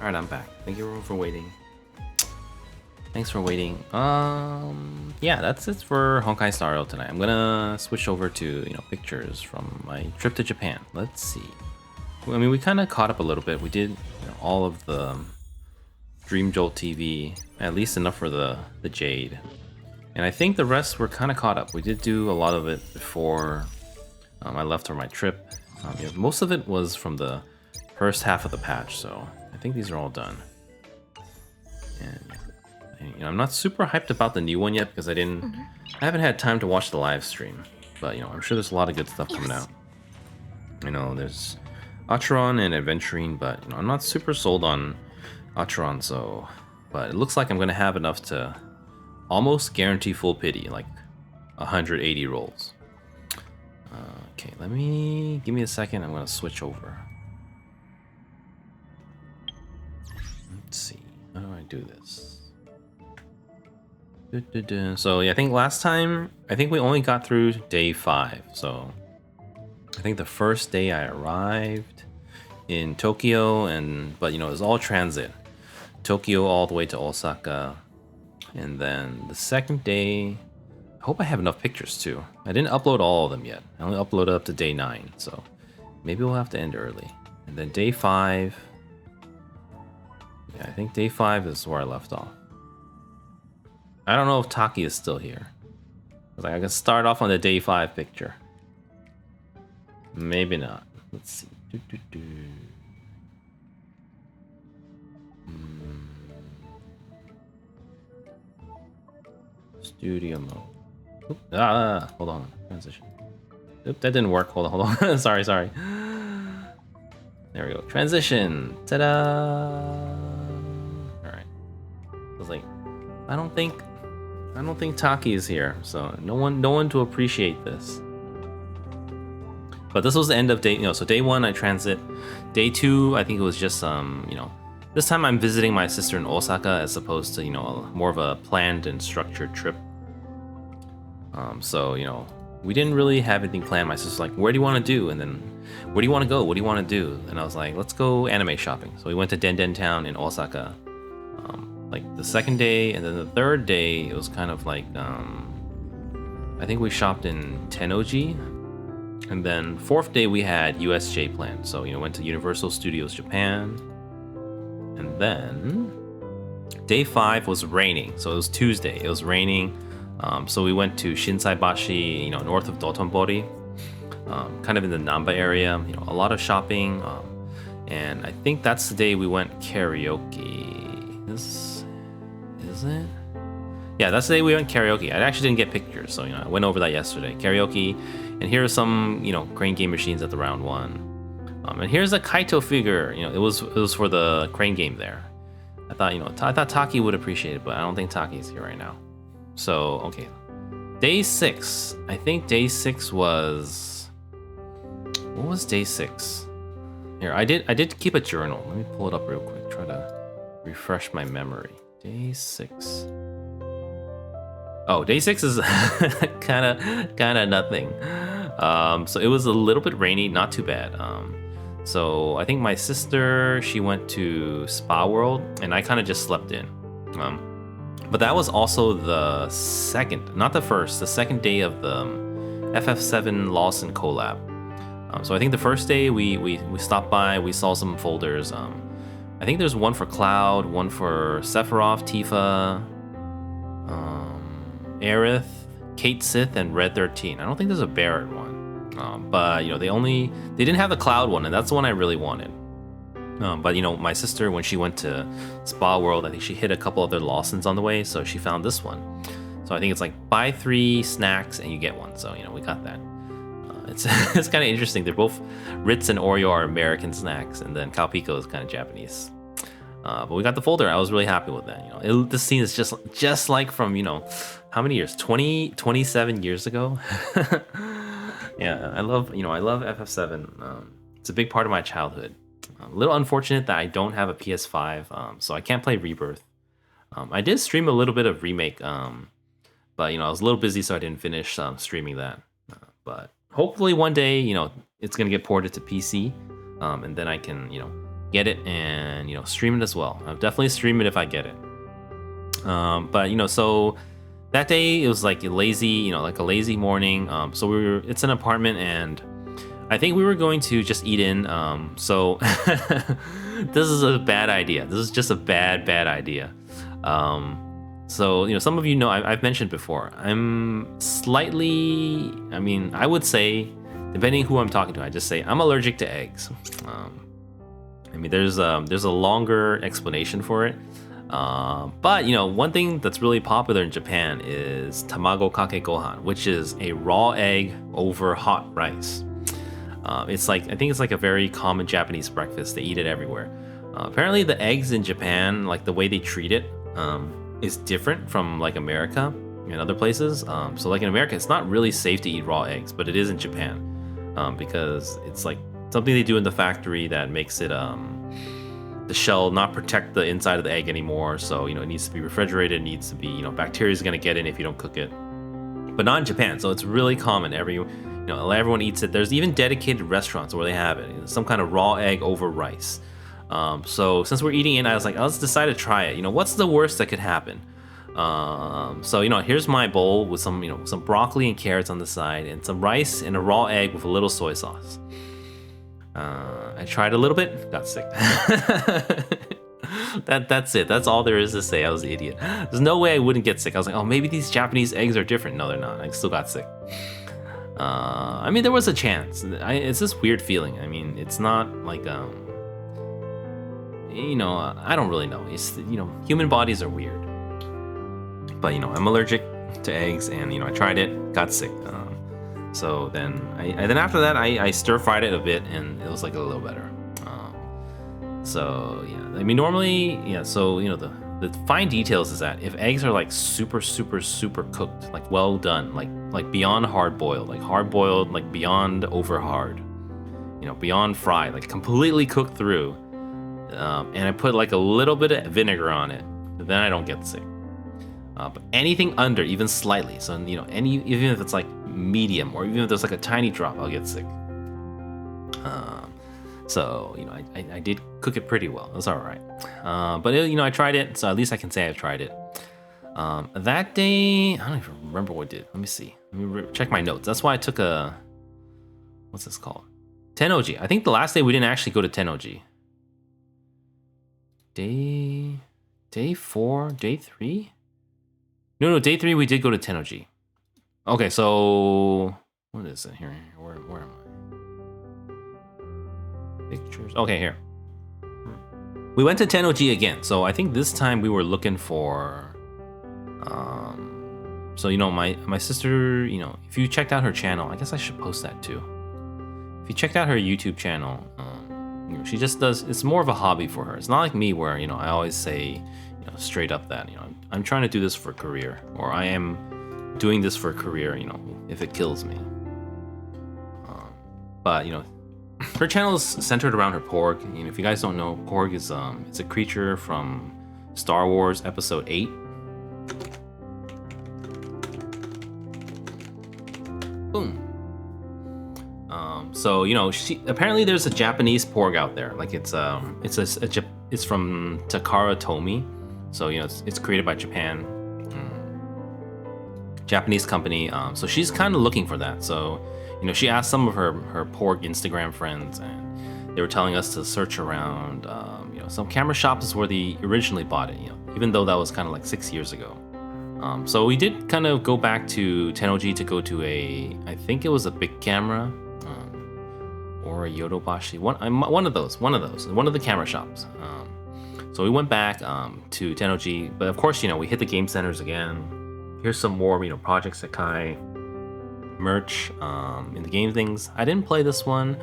Alright, I'm back. Thank you everyone for waiting. Thanks for waiting. Yeah, that's it for Honkai Star Rail tonight. I'm gonna switch over to pictures from my trip to Japan. Let's see. I mean, we kind of caught up a little bit. We did all of the Dream Jolt TV, at least enough for the Jade, and I think the rest were kind of caught up. We did do a lot of it before I left for my trip. Most of it was from the first half of the patch, so I think these are all done. And I'm not super hyped about the new one yet because I haven't had time to watch the live stream. But I'm sure there's a lot of good stuff coming out. There's Acheron and Adventuring, but I'm not super sold on Acheron, but it looks like I'm gonna have enough to almost guarantee full pity, like 180 rolls. Okay, give me a second. I'm gonna switch over. Let's see, how do I do this? So yeah, I think last time we only got through day 5. So I think the first day I arrived in Tokyo, but it was all transit. Tokyo all the way to Osaka, and then the second day, I hope I have enough pictures too. I didn't upload all of them yet. I only uploaded up to day 9, so maybe we'll have to end early. And then day 5, yeah, I think day 5 is where I left off. I don't know if Taki is still here. I can start off on the day 5 picture. Maybe not. Let's see. Studio mode. Oop, hold on. Transition. Oop, that didn't work. Hold on. sorry. There we go. Transition. Ta-da! Alright. I was like, I don't think Taki is here, so no one to appreciate this. But this was the end of day, so day 1 I transit. Day 2, I think it was just this time I'm visiting my sister in Osaka as opposed to, more of a planned and structured trip. So, we didn't really have anything planned. My sister's like, where do you want to do? And then, where do you want to go? What do you want to do? And I was like, let's go anime shopping. So we went to Den Town in Osaka. Like the second day, and then the third day, it was kind of like, I think we shopped in Tennoji. And then 4th day we had USJ planned. So, went to Universal Studios Japan. And then day 5 was raining. So it was Tuesday. It was raining. So we went to Shinsaibashi, north of Dotonbori, kind of in the Namba area. A lot of shopping. And I think that's the day we went karaoke. Is it? Yeah, that's the day we went karaoke. I actually didn't get pictures, so I went over that yesterday. Karaoke, and here are some crane game machines at the round 1. And here's a Kaito figure. It was for the crane game there. I thought Taki would appreciate it, but I don't think Taki's here right now. So okay, day 6. I think day 6 was, what was day 6? Here, I did keep a journal. Let me pull it up real quick. Try to refresh my memory. Day 6. Oh, day 6 is kind of nothing. So it was a little bit rainy, not too bad. So I think my sister, she went to Spa World, and I kind of just slept in. But that was also the second, not the first, the second day of the FF7 Lawson collab. So I think the first day we stopped by, we saw some folders. I think there's one for Cloud, one for Sephiroth, Tifa, Aerith, Kate Sith, and Red 13. I don't think there's a Barrett one. But they didn't have the Cloud one, and that's the one I really wanted. But my sister, when she went to Spa World, I think she hit a couple other Lawsons on the way, so she found this one. So I think it's like buy 3 snacks and you get one. So we got that. It's it's kind of interesting. They're both Ritz and Oreo are American snacks, and then Calpico is kind of Japanese. But we got the folder. I was really happy with that. This scene is just like from how many years? 27 years ago. Yeah, I love FF7. It's a big part of my childhood. A little unfortunate that I don't have a PS5, so I can't play Rebirth. I did stream a little bit of Remake, but I was a little busy, so I didn't finish streaming that. But hopefully one day, it's gonna get ported to PC, and then I can, get it and stream it as well. I'll definitely stream it if I get it. But so that day it was like a lazy, like a lazy morning. So it's an apartment, and I think we were going to just eat in. So this is a bad idea. This is just a bad idea. So some of you know I've mentioned before. I'm slightly, I would say, depending who I'm talking to, I just say I'm allergic to eggs. There's a longer explanation for it. But one thing that's really popular in Japan is tamago kake gohan, which is a raw egg over hot rice. It's like, I think it's like a very common Japanese breakfast. They eat it everywhere. Apparently the eggs in Japan, like the way they treat it, is different from like America and other places. So like in America, it's not really safe to eat raw eggs, but it is in Japan, because it's like something they do in the factory that makes it the shell not protect the inside of the egg anymore. So it needs to be refrigerated. It needs to be, bacteria is going to get in if you don't cook it, but not in Japan. So it's really common. Everyone eats it. There's even dedicated restaurants where they have it. It's some kind of raw egg over rice. So since we're eating it, I was like, let's decide to try it. What's the worst that could happen? So here's my bowl with some broccoli and carrots on the side, and some rice and a raw egg with a little soy sauce. I tried a little bit, got sick. That's it. That's all there is to say. I was an idiot. There's no way I wouldn't get sick. I was like, oh, maybe these Japanese eggs are different. No, they're not. I still got sick. There was a chance. It's this weird feeling. It's not like I don't really know. It's human bodies are weird. But I'm allergic to eggs, and I tried it, got sick. So then after that I stir fried it a bit, and it was like a little better. So yeah, normally, yeah. So the fine details is that if eggs are like super cooked, like well done, like beyond hard boiled, like beyond over hard, beyond fried, like completely cooked through, and I put like a little bit of vinegar on it, then I don't get sick. But anything under, even slightly, so even if it's like medium, or even if there's like a tiny drop, I'll get sick. So I did cook it pretty well. It was all right. But I tried it, so at least I can say I tried it. That day, I don't even remember what I did. Let me see. Let me check my notes. That's why I took a, what's this called? Tennoji. I think the last day we didn't actually go to Tennoji. Day 4, day 3? No, day 3 we did go to Tennoji. Okay, so what is it here? Where am I? Pictures. Okay, here. We went to Tennoji again. So I think this time we were looking for so my sister, if you checked out her channel, I guess I should post that too. If you checked out her YouTube channel, she just does, it's more of a hobby for her. It's not like me where, I always say, straight up that, I'm trying to do this for a career, or I am doing this for a career, if it kills me. But, her channel is centered around her porg. If you guys don't know, porg is it's a creature from Star Wars Episode 8. Boom. So she apparently there's a Japanese porg out there. Like it's from Takara Tomy. So it's created by Japan, Japanese company. So she's kind of looking for that. So she asked some of her porg Instagram friends, and they were telling us to search around some camera shops where they originally bought it. Even though that was kind of like 6 years ago. So we did kind of go back to Tennoji to go to I think it was a big camera, or a Yodobashi, one of the camera shops. So we went back to Tennoji, but of course, we hit the game centers again. Here's some more, Project Sekai merch in the game things. I didn't play this one.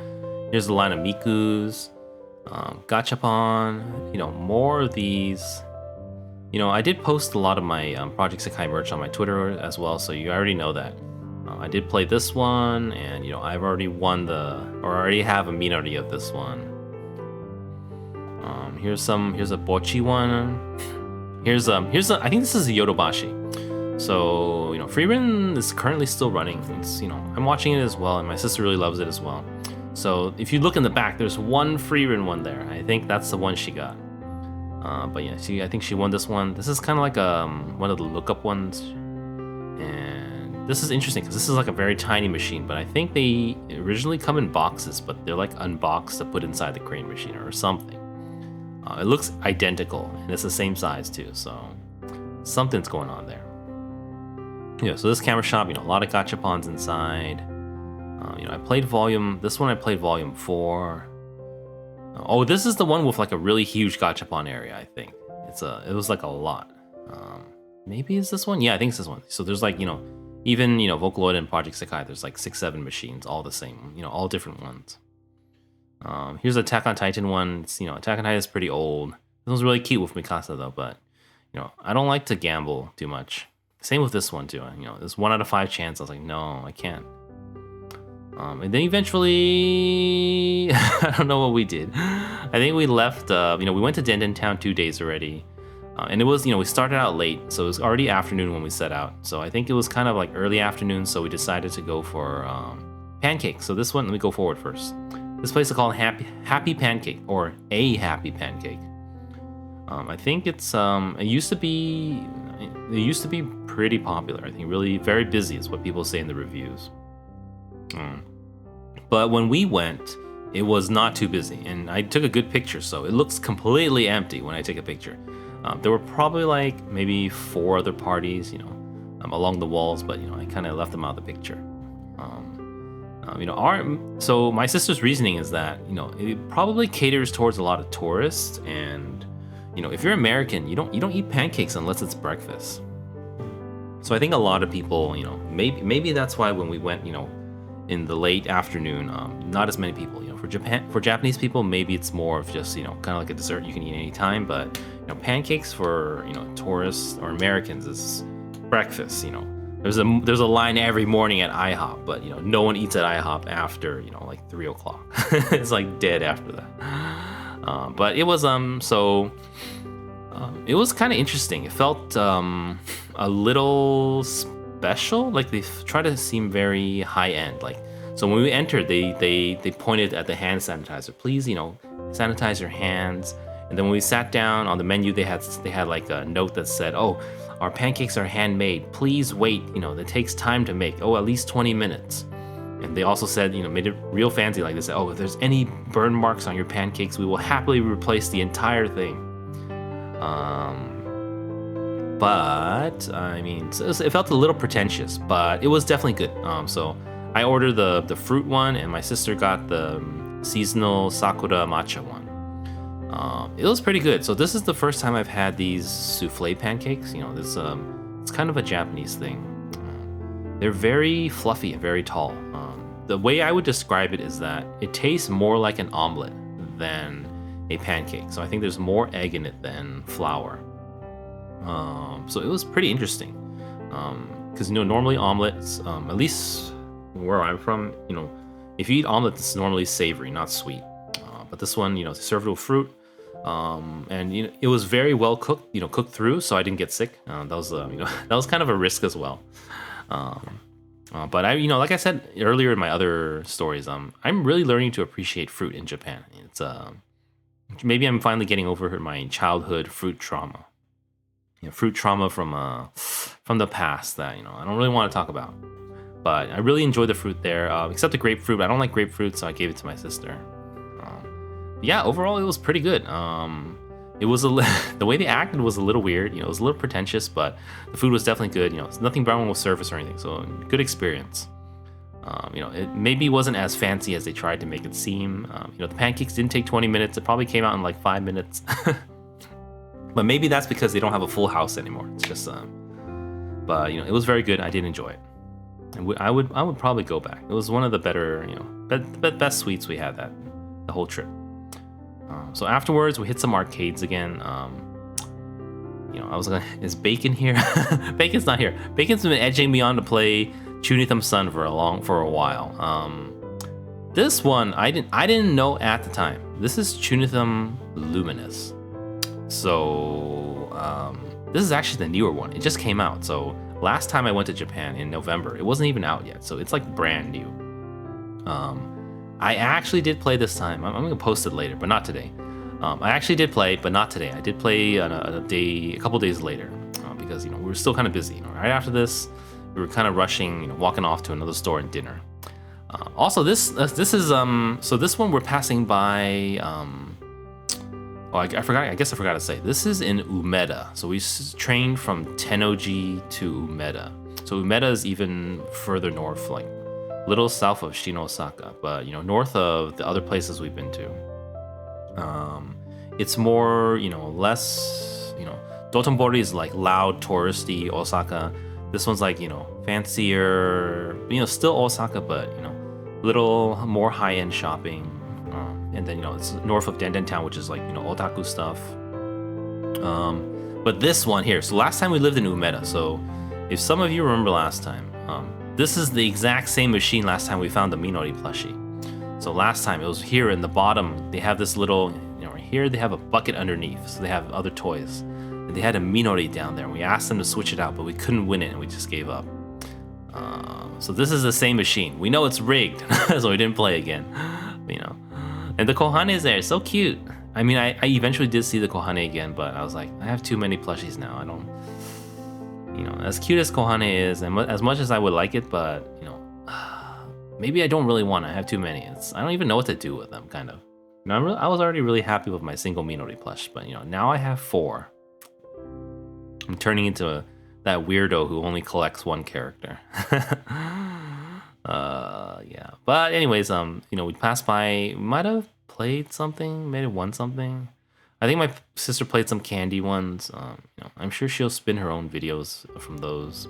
Here's a line of Miku's, Gachapon, more of these. I did post a lot of my Project Sekai merch on my Twitter as well, so you already know that. I did play this one, and I've already already have a Minori of this one. Here's a Bochi one. Here's I think this is a Yodobashi. So Freeman is currently still running. It's I'm watching it as well, and my sister really loves it as well. So if you look in the back, there's one Freerin one there. I think that's the one she got. But yeah, I think she won this one. This is kind of like one of the lookup ones. And this is interesting because this is like a very tiny machine, but I think they originally come in boxes, but they're like unboxed to put inside the crane machine or something. It looks identical, and it's the same size too, so something's going on there. Yeah, so this camera shop, a lot of gachapons inside. I played volume. This one I played volume 4. Oh, this is the one with like a really huge gachapon area. I think it was like a lot. Maybe it's this one. Yeah, I think it's this one. So there's like even Vocaloid and Project Sekai. There's like 6-7 machines, all the same. All different ones. Here's Attack on Titan one. It's, Attack on Titan is pretty old. This one's really cute with Mikasa though, but I don't like to gamble too much. Same with this one too. There's 1 out of 5 chance. I was like, no, I can't. And then eventually, I don't know what we did. I think we left. We went to Denden Town 2 days already, and it was we started out late, so it was already afternoon when we set out. So I think it was kind of like early afternoon. So we decided to go for pancakes. So this one, let me go forward first. This place is called Happy Pancake or A Happy Pancake. I think it used to be pretty popular. I think really very busy is what people say in the reviews. But when we went, it was not too busy, and I took a good picture, so it looks completely empty when I take a picture. There were probably like maybe 4 other parties, along the walls, but I kind of left them out of the picture. So my sister's reasoning is that it probably caters towards a lot of tourists, and if you're American, you don't eat pancakes unless it's breakfast. So I think a lot of people, maybe that's why when we went, in the late afternoon, not as many people. For Japanese people, maybe it's more of just kind of like a dessert you can eat anytime. But pancakes for tourists or Americans is breakfast. There's a line every morning at IHOP, but no one eats at IHOP after like 3 o'clock. It's like dead after that. But it was it was kind of interesting. It felt a little special, like they try to seem very high end. Like, so when we entered, they pointed at the hand sanitizer. Please, sanitize your hands. And then when we sat down on the menu, they had like a note that said, "Oh, our pancakes are handmade. Please wait. It takes time to make. Oh, at least 20 minutes." And they also said, made it real fancy. Like they said, "Oh, if there's any burn marks on your pancakes, we will happily replace the entire thing." But I mean, it felt a little pretentious, but it was definitely good. So I ordered the fruit one, and my sister got the seasonal sakura matcha one. It was pretty good. So this is the first time I've had these souffle pancakes. It's kind of a Japanese thing. They're very fluffy and very tall. The way I would describe it is that it tastes more like an omelet than a pancake. So I think there's more egg in it than flour. So it was pretty interesting. Because normally omelets, at least where I'm from, if you eat omelets, it's normally savory, not sweet. But this one, served with fruit. And it was very well cooked, cooked through, so I didn't get sick. That was that was kind of a risk as well. But I, like I said earlier in my other stories, I'm really learning to appreciate fruit in Japan. It's maybe I'm finally getting over my childhood fruit trauma. Fruit trauma from the past that I don't really want to talk about. But I really enjoyed the fruit there, except the grapefruit. I don't like grapefruit, so I gave it to my sister. Yeah, overall it was pretty good. It was the way they acted was a little weird. It was a little pretentious, but the food was definitely good. It's nothing wrong with service or anything, so good experience. It maybe wasn't as fancy as they tried to make it seem. The pancakes didn't take 20 minutes. It probably came out in like 5 minutes. But maybe that's because they don't have a full house anymore. It's just, but it was very good. I did enjoy it, and I would probably go back. It was one of the better, best sweets we had the whole trip. So afterwards, we hit some arcades again. I was gonna, is Bacon here? Bacon's not here. Bacon's been edging me on to play Chunitham Sun for a while. This one I didn't know at the time. This is Chunitham Luminous. So this is actually the newer one. It just came out. So last time I went to Japan in November, it wasn't even out yet. So it's like brand new. I actually did play this time. I'm gonna post it later, but not today. I actually did play, but not today. I did play a couple days later because we were still kind of busy. Right after this, we were kind of rushing, walking off to another store and dinner. Also, this is so this one we're passing by. Oh, I forgot. I guess I forgot to say this is in Umeda. So we trained from Tennoji to Umeda. So Umeda is even further north, like little south of Osaka, but north of the other places we've been to. It's more, less, Dotonbori is like loud, touristy Osaka. This one's like, fancier, still Osaka, but, little more high-end shopping. And then, it's north of Denden Town, which is like, otaku stuff. But this one here, so last time we lived in Umeda. So if some of you remember last time, this is the exact same machine last time we found the Minori plushie. So last time it was here in the bottom, they have this little, here they have a bucket underneath, so they have other toys. And they had a Minori down there, and we asked them to switch it out, but we couldn't win it, and we just gave up. So this is the same machine. We know it's rigged, so we didn't play again. And the Kohane is there, so cute. I mean, I eventually did see the Kohane again, but I was like, I have too many plushies now. I don't, as cute as Kohane is, and as much as I would like it, but maybe I don't really want to. I have too many. I don't even know what to do with them, kind of. I was already really happy with my single Minori plush, but now I have 4. I'm turning into that weirdo who only collects one character. Yeah. But anyways, we passed by. We might have played something, might have won something. I think my sister played some candy ones. I'm sure she'll spin her own videos from those.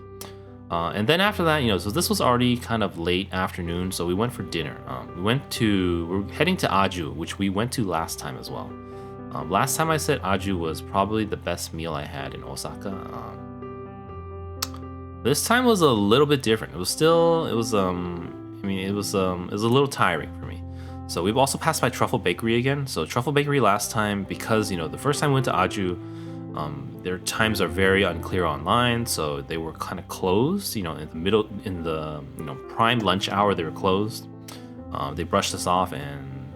And then after that, so this was already kind of late afternoon, so we went for dinner. We're heading to Aju, which we went to last time as well. Last time I said Aju was probably the best meal I had in Osaka. This time was a little bit different. It was a little tiring for me. So we've also passed by Truffle Bakery again. So Truffle Bakery last time, because the first time we went to Aju, their times are very unclear online, so they were kind of closed. In the prime lunch hour, they were closed. They brushed us off,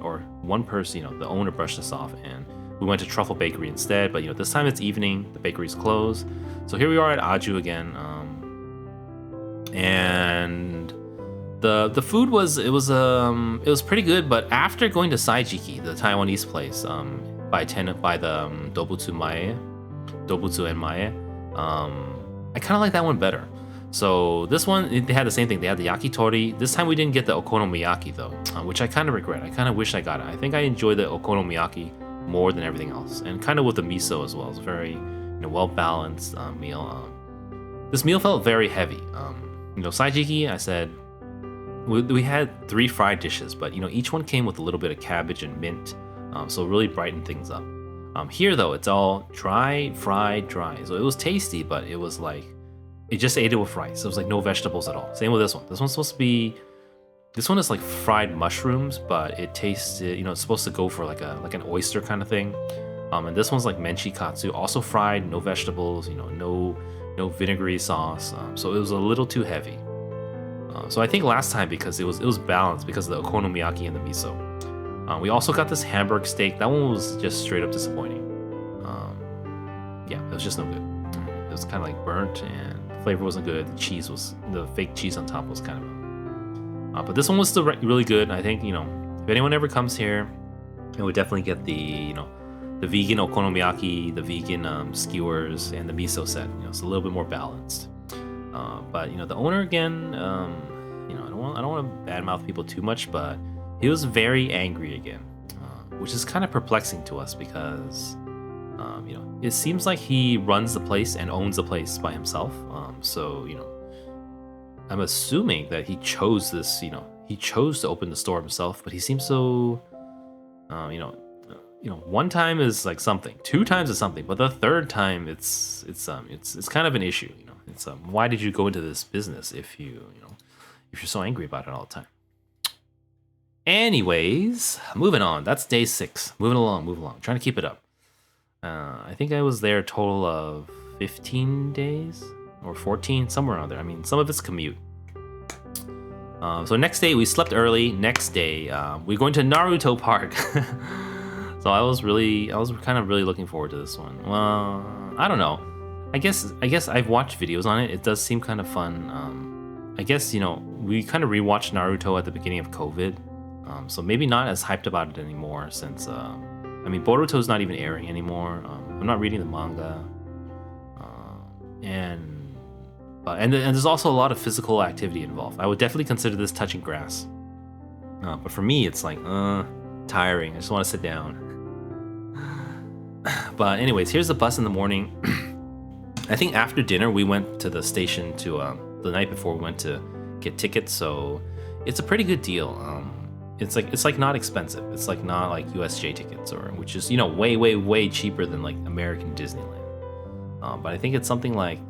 or one person, the owner brushed us off, and we went to Truffle Bakery instead. But this time it's evening, the bakery's closed. So here we are at Aju again, and the food was pretty good. But after going to Saijiki, the Taiwanese place, by the Dobutsu and Mae, I kind of like that one better. So this one, they had the same thing. They had the yakitori. This time we didn't get the okonomiyaki though, which I kind of regret. I kind of wish I got it. I think I enjoyed the okonomiyaki more than everything else, and kind of with the miso as well. It's a very well balanced meal. This meal felt very heavy. Saijiki, I said we had 3 fried dishes, but each one came with a little bit of cabbage and mint, so it really brightened things up. Here though, it's all dry, fried, dry. So it was tasty, but it was like, it just ate it with rice. It was like no vegetables at all. Same with this one. This one is like fried mushrooms, but it tasted, it's supposed to go for like an oyster kind of thing. And this one's like menchi katsu, also fried, no vegetables, no vinegary sauce. So it was a little too heavy. So I think last time, because it was balanced because of the okonomiyaki and the miso. We also got this Hamburg steak. That one was just straight up disappointing. Yeah, it was just no good. It was kind of like burnt, and the flavor wasn't good. The fake cheese on top was kind of. But this one was still really good. I think if anyone ever comes here, it would definitely get the the vegan okonomiyaki, the vegan skewers, and the miso set. It's a little bit more balanced. But the owner again, I don't want to badmouth people too much, but he was very angry again, which is kind of perplexing to us because, it seems like he runs the place and owns the place by himself. So, I'm assuming that he chose this, he chose to open the store himself, but he seems so, one time is like something, 2 times is something, but the 3rd time it's kind of an issue. It's why did you go into this business if you're so angry about it all the time? Anyways, moving on. That's day 6. Moving along. Trying to keep it up. I think I was there a total of 15 days or 14, somewhere around there. I mean, some of it's commute. So next day we slept early. Next day we're going to Naruto Park. So I was kind of really looking forward to this one. Well, I don't know. I guess I've watched videos on it. It does seem kind of fun. I guess we kind of rewatched Naruto at the beginning of COVID, so maybe not as hyped about it anymore since I mean Boruto's not even airing anymore. I'm not reading the manga, and there's also a lot of physical activity involved. I would definitely consider this touching grass, but for me it's like tiring. I just want to sit down. But anyways, here's the bus in the morning. I think after dinner we went to the station to the night before we went to get tickets, so it's a pretty good deal. It's like not expensive. It's like not like USJ tickets, or which is way cheaper than like American Disneyland. But I think it's something like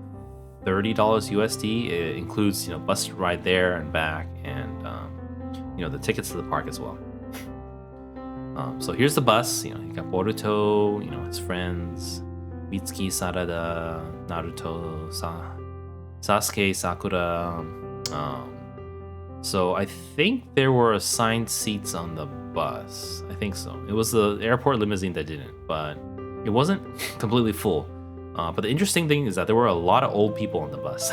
$30 USD. It includes bus ride there and back, and the tickets to the park as well. So here's the bus. You got Boruto, his friends, Mitsuki, Sarada, Naruto, Sasuke, Sakura. So I think there were assigned seats on the bus. I think so. It was the airport limousine that didn't, but it wasn't completely full. But the interesting thing is that there were a lot of old people on the bus.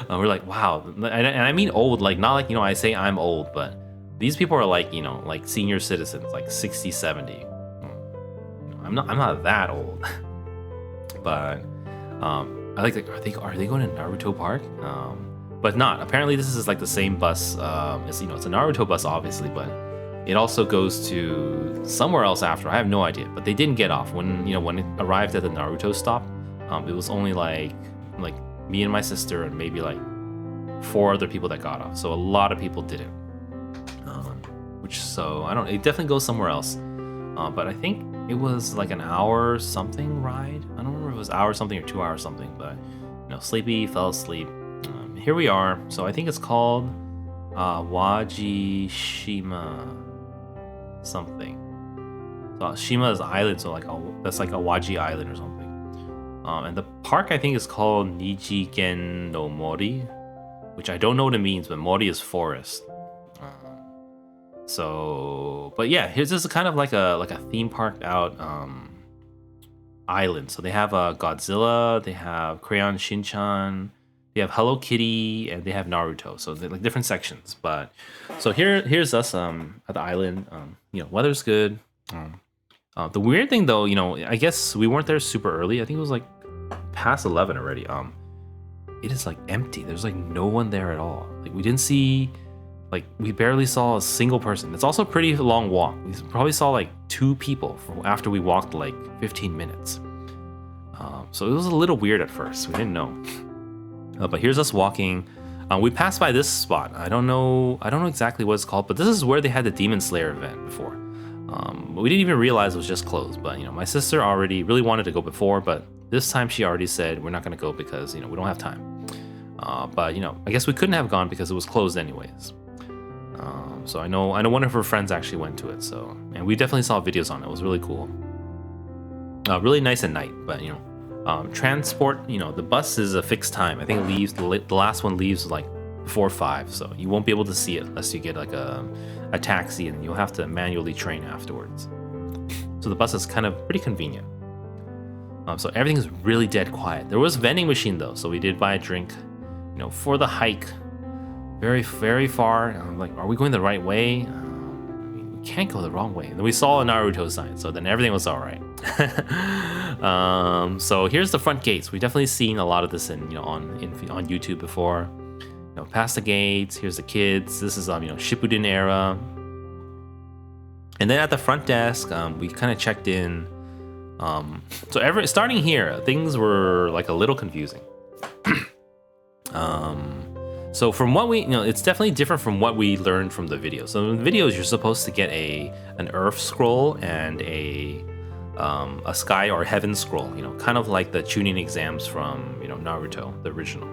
We're like, wow. And I mean old, like not like, I say I'm old, but these people are like, like senior citizens, like 60, 70. I'm not that old. But I like, are they going to Naruto Park? But not. Apparently this is like the same bus. It's a Naruto bus, obviously, but it also goes to somewhere else after. I have no idea. But they didn't get off when it arrived at the Naruto stop. It was only like me and my sister and maybe like 4 other people that got off. So a lot of people didn't. It definitely goes somewhere else. But I think it was like an hour something ride. I don't remember if it was hour something or 2 hours something, but sleepy, fell asleep. Here we are. So I think it's called Wajishima something. So Shima is island, so that's like a Waji island or something. And the park I think is called Nijigen no Mori, which I don't know what it means, but Mori is forest. But yeah, here's just kind of like a theme park out island. So they have Godzilla, they have Crayon Shinchan, they have Hello Kitty, and they have Naruto. So they're like different sections. But so here's us at the island. Weather's good. The weird thing though, I guess we weren't there super early. I think it was like past 11 already. It is like empty. There's like no one there at all. Like we didn't see. We barely saw a single person. It's also a pretty long walk. We probably saw like 2 people after we walked like 15 minutes. So it was a little weird at first. We didn't know. But here's us walking. We passed by this spot. I don't know exactly what it's called, but this is where they had the Demon Slayer event before. But we didn't even realize it was just closed. But my sister already really wanted to go before, but this time she already said we're not gonna go because we don't have time. But I guess we couldn't have gone because it was closed anyways. So I know one of her friends actually went to it. So, and we definitely saw videos on it. It was really cool. Really nice at night, but transport. The bus is a fixed time. I think it leaves the last one leaves like before 5. So you won't be able to see it unless you get like a taxi, and you'll have to manually train afterwards. So the bus is kind of pretty convenient. So everything is really dead quiet. There was a vending machine though, so we did buy a drink. For the hike. Very, very far. I'm like, are we going the right way? We can't go the wrong way. And then we saw a Naruto sign, so then everything was all right. So here's the front gates. We've definitely seen a lot of this on YouTube before. Past the gates. Here's the kids. This is Shippuden era. And then at the front desk, we kind of checked in. So starting here, things were like a little confusing. So from what it's definitely different from what we learned from the videos. So in the videos, you're supposed to get an Earth scroll and a Sky or Heaven scroll. Kind of like the tuning exams from Naruto, the original.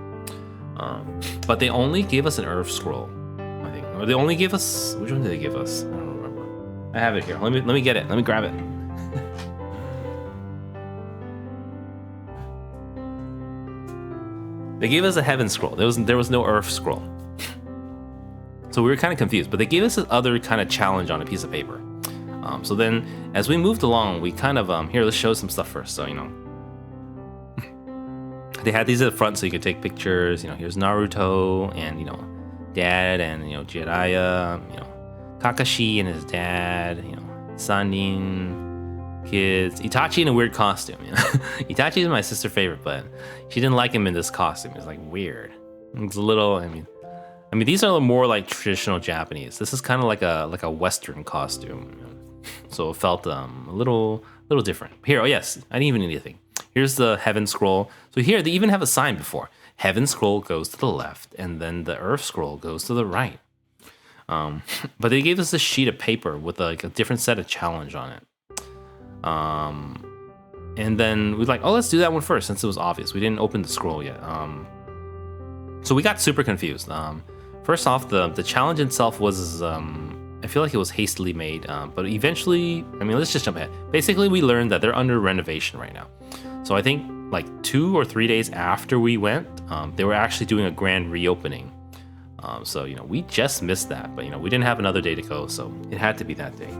But they only gave us an Earth scroll, I think. Or they only gave us, which one did they give us? I don't remember. I have it here. Let me get it. Let me grab it. They gave us a Heaven scroll. There was no Earth scroll. So we were kind of confused, but they gave us this other kind of challenge on a piece of paper. So then as we moved along, we kind of, here, let's show some stuff first. So, you know, they had these at the front so you could take pictures. You know, here's Naruto and, you know, dad and, you know, Jiraiya, you know, Kakashi and his dad, you know, Sannin, kids, Itachi in a weird costume. You know? Itachi is my sister's favorite, but she didn't like him in this costume. It's like weird. It's a little, I mean, these are more like traditional Japanese. This is kind of like a Western costume, you know? So it felt a little different. Here, oh yes, I didn't even need anything. Here's the Heaven Scroll. So here they even have a sign before. Heaven Scroll goes to the left, and then the Earth Scroll goes to the right. But they gave us a sheet of paper with like a different set of challenge on it. And then we were like, oh, let's do that one first since it was obvious. We didn't open the scroll yet. So we got super confused. First off, the challenge itself was, I feel like it was hastily made, but eventually, I mean, let's just jump ahead. Basically, we learned that they're under renovation right now. So I think like 2 or 3 days after we went, they were actually doing a grand reopening. So, you know, we just missed that, but, you know, we didn't have another day to go, so it had to be that day.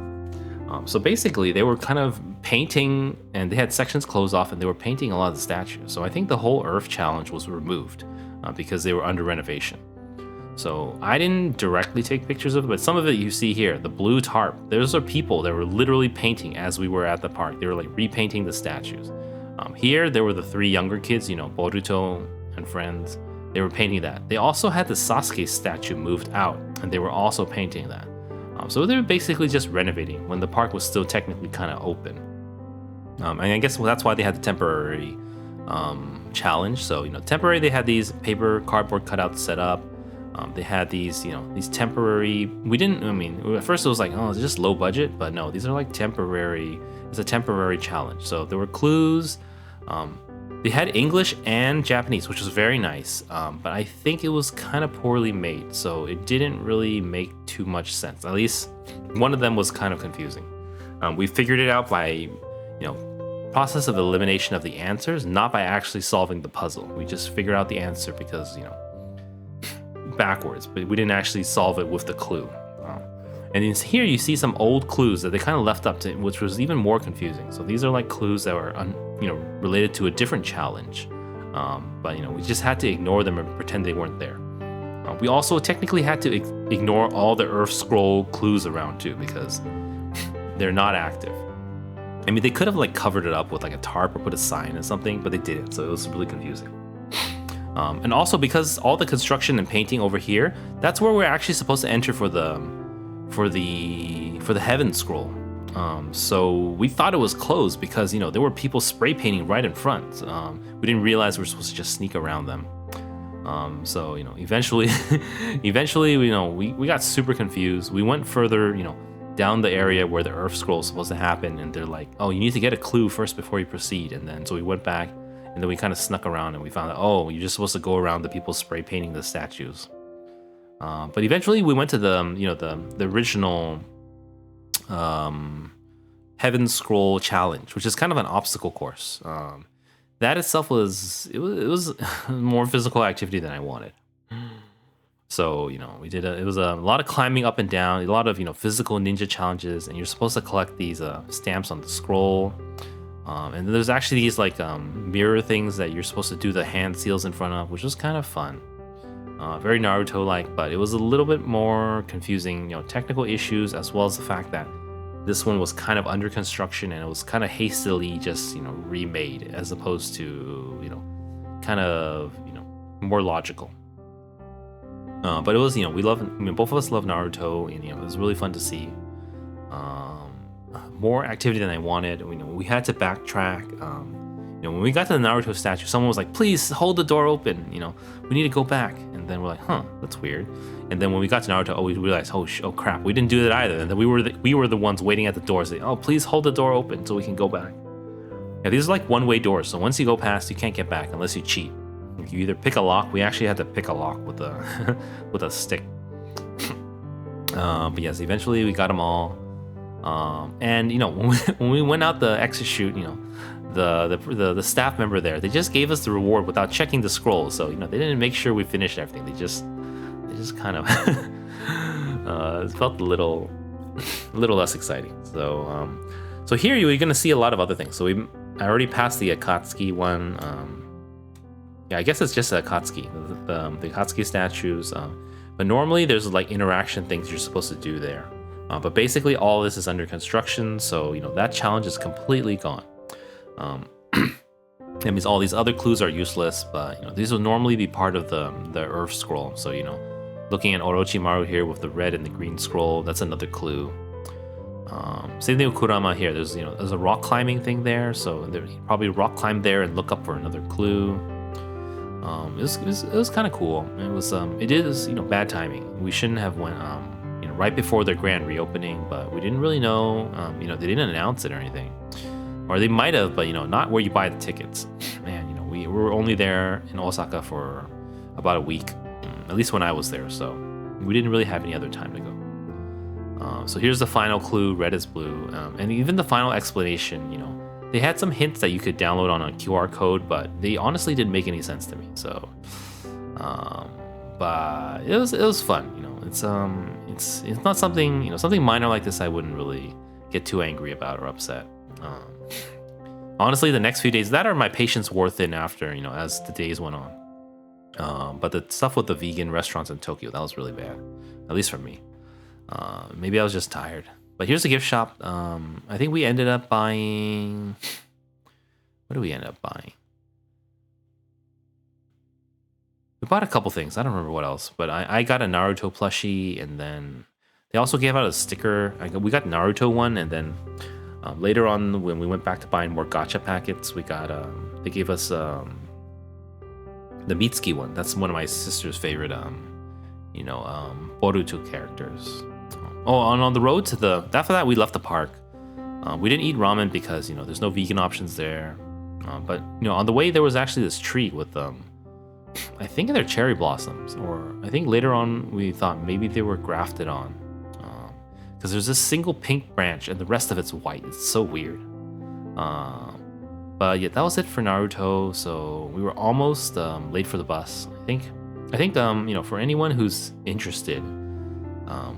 So basically, they were kind of painting, and they had sections closed off, and they were painting a lot of the statues. So I think the whole Earth challenge was removed because they were under renovation. So I didn't directly take pictures of it, but some of it you see here, the blue tarp. Those are people that were literally painting as we were at the park. They were like repainting the statues. Here, there were the 3 younger kids, you know, Boruto and friends. They were painting that. They also had the Sasuke statue moved out, and they were also painting that. So they were basically just renovating when the park was still technically kind of open. And I guess that's why they had the temporary challenge. So, you know, temporary, they had these paper cardboard cutouts set up. They had these, you know, these temporary, at first it was like, oh, it's just low budget, but no, these are like temporary, it's a temporary challenge. So there were clues. They had English and Japanese, which was very nice, but I think it was kind of poorly made, so it didn't really make too much sense. At least one of them was kind of confusing. We figured it out by, you know, process of elimination of the answers, not by actually solving the puzzle. We just figured out the answer because, you know, backwards, but we didn't actually solve it with the clue. And in here you see some old clues that they kind of left up to, which was even more confusing. So these are like clues that were, related to a different challenge. But, you know, we just had to ignore them and pretend they weren't there. We also technically had to ignore all the Earth Scroll clues around too, because they're not active. I mean, they could have like covered it up with like a tarp or put a sign or something, but they didn't. So it was really confusing. And also because all the construction and painting over here, that's where we're actually supposed to enter for the Heaven Scroll. So we thought it was closed because, you know, there were people spray painting right in front. We didn't realize we were supposed to just sneak around them. So, you know, eventually, you know, we got super confused. We went further, you know, down the area where the Earth Scroll is supposed to happen, and they're like, oh, you need to get a clue first before you proceed. And then so we went back, and then we kind of snuck around, and we found out, oh, you're just supposed to go around the people spray painting the statues. But eventually we went to the original Heaven Scroll challenge, which is kind of an obstacle course. That itself was more physical activity than I wanted. So, you know, it was a lot of climbing up and down, a lot of, you know, physical ninja challenges, and you're supposed to collect these stamps on the scroll. And then there's actually these like mirror things that you're supposed to do the hand seals in front of, which was kind of fun. Very Naruto-like, but it was a little bit more confusing, you know, technical issues, as well as the fact that this one was kind of under construction and it was kind of hastily just, you know, remade, as opposed to, you know, kind of, you know, more logical. But it was, you know, both of us love Naruto, and, you know, it was really fun to see. More activity than I wanted. You know, we had to backtrack. You know, when we got to the Naruto statue, someone was like, please hold the door open, you know, we need to go back. And then we're like, huh, that's weird. And then when we got to Naruto, we realized, oh crap, we didn't do that either. And then we were the ones waiting at the door saying, oh, please hold the door open so we can go back. Yeah, these are like one-way doors, so once you go past, you can't get back unless you cheat. You either pick a lock. We actually had to pick a lock with a with a stick. But yes, eventually we got them all. And, you know, when we went out the exit chute, you know, the staff member there, they just gave us the reward without checking the scroll. So, you know, they didn't make sure we finished everything. They just kind of It felt a little less exciting. So so here you're gonna see a lot of other things. So I already passed the Akatsuki one. Yeah, I guess it's just Akatsuki, the Akatsuki statues. But normally there's like interaction things you're supposed to do there. But basically all this is under construction, so that challenge is completely gone. That means all these other clues are useless, but these will normally be part of the Earth scroll. So looking at Orochimaru here with the red and the green scroll, that's another clue. Same thing with Kurama here. There's a rock climbing thing there, so probably rock climb there and look up for another clue. It was kind of cool. It is bad timing. We shouldn't have went right before their grand reopening, but we didn't really know. They didn't announce it or anything, or they might have, but not where you buy the tickets. Man, we were only there in Osaka for about a week, at least when I was there, so we didn't really have any other time to go. So here's the final clue, red is blue, and even the final explanation. They had some hints that you could download on a QR code, but they honestly didn't make any sense to me. So, but it was fun. It's not something something minor like this I wouldn't really get too angry about or upset. Honestly, the next few days that are my patience wore thin after as the days went on. But the stuff with the vegan restaurants in Tokyo, that was really bad, at least for me. Maybe I was just tired. But here's the gift shop. I think we ended up buying... What did we end up buying? We bought a couple things. I don't remember what else. But I got a Naruto plushie, and then they also gave out a sticker. We got Naruto one, and then later on, when we went back to buying more gacha packets, we got... they gave us the Mitsuki one. That's one of my sister's favorite, Boruto characters. Oh, and on the road to after that, we left the park. We didn't eat ramen because, there's no vegan options there. But, on the way, there was actually this tree with, I think they're cherry blossoms. Or I think later on, we thought maybe they were grafted on. Because there's this single pink branch and the rest of it's white. It's so weird. But yeah, that was it for Naruto. So we were almost late for the bus. I think for anyone who's interested,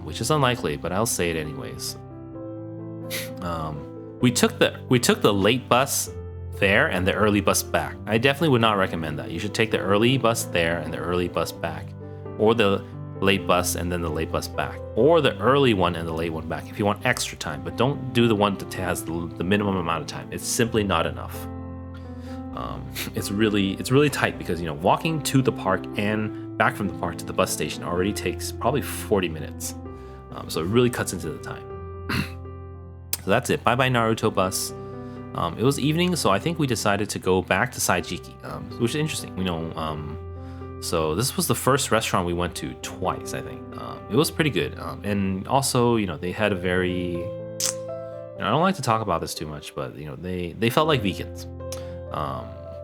which is unlikely, but I'll say it anyways. We took the late bus there and the early bus back. I definitely would not recommend that. You should take the early bus there and the early bus back, or the late bus and then the late bus back, or the early one and the late one back if you want extra time. But don't do the one that has the minimum amount of time. It's simply not enough. It's really tight because walking to the park and back from the park to the bus station already takes probably 40 minutes. So it really cuts into the time. So that's it. Bye bye Naruto bus. It was evening, so I think we decided to go back to Saijiki, which is interesting. So this was the first restaurant we went to twice. I think it was pretty good, and also they had a very. I don't like to talk about this too much, but they felt like vegans,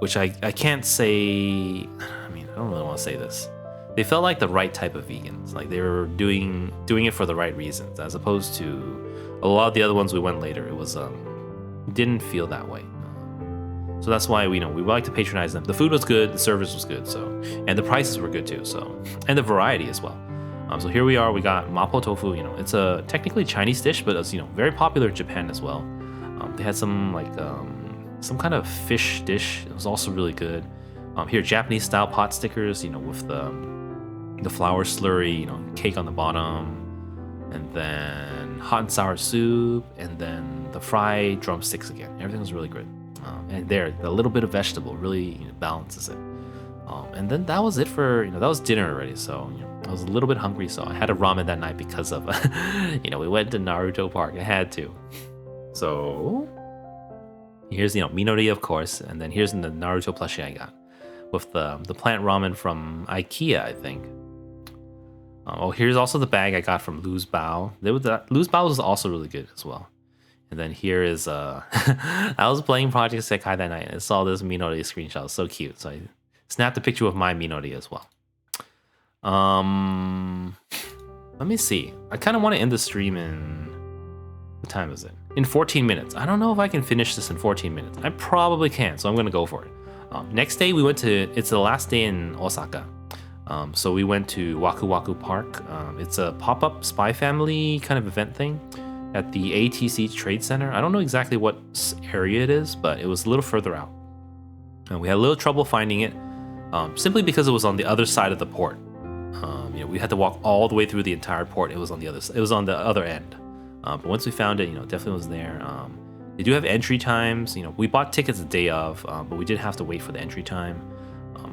which I can't say. I mean, I don't really want to say this. They felt like the right type of vegans, like they were doing it for the right reasons, as opposed to a lot of the other ones we went later. It was didn't feel that way. So that's why we like to patronize them. The food was good, the service was good, and the prices were good too. So, and the variety as well. So here we are. We got mapo tofu. It's a technically Chinese dish, but it's very popular in Japan as well. They had some some kind of fish dish. It was also really good. Here, Japanese style pot stickers. With the flour slurry. Cake on the bottom, and then hot and sour soup, and then the fried drumsticks again. Everything was really good. And there, the little bit of vegetable really balances it. And then that was it for, that was dinner already. So, I was a little bit hungry. So I had a ramen that night because of, we went to Naruto Park. I had to. So here's, Minori, of course. And then here's the Naruto plushie I got with the plant ramen from IKEA, I think. Here's also the bag I got from Lu's Bao. Lu's Bao was also really good as well. And then here is, I was playing Project Sekai that night and I saw this Minori screenshot. It was so cute. So I snapped a picture of my Minori as well. Let me see. I kind of want to end the stream in, what time is it? In 14 minutes. I don't know if I can finish this in 14 minutes. I probably can, so I'm going to go for it. Next day we went to, it's the last day in Osaka. So we went to Waku Waku Park. It's a pop-up Spy Family kind of event thing at the ATC Trade Center. I don't know exactly what area it is, but it was a little further out. And we had a little trouble finding it, simply because it was on the other side of the port. We had to walk all the way through the entire port. It was on the other end. But once we found it, definitely was there. They do have entry times. We bought tickets the day of, but we did have to wait for the entry time.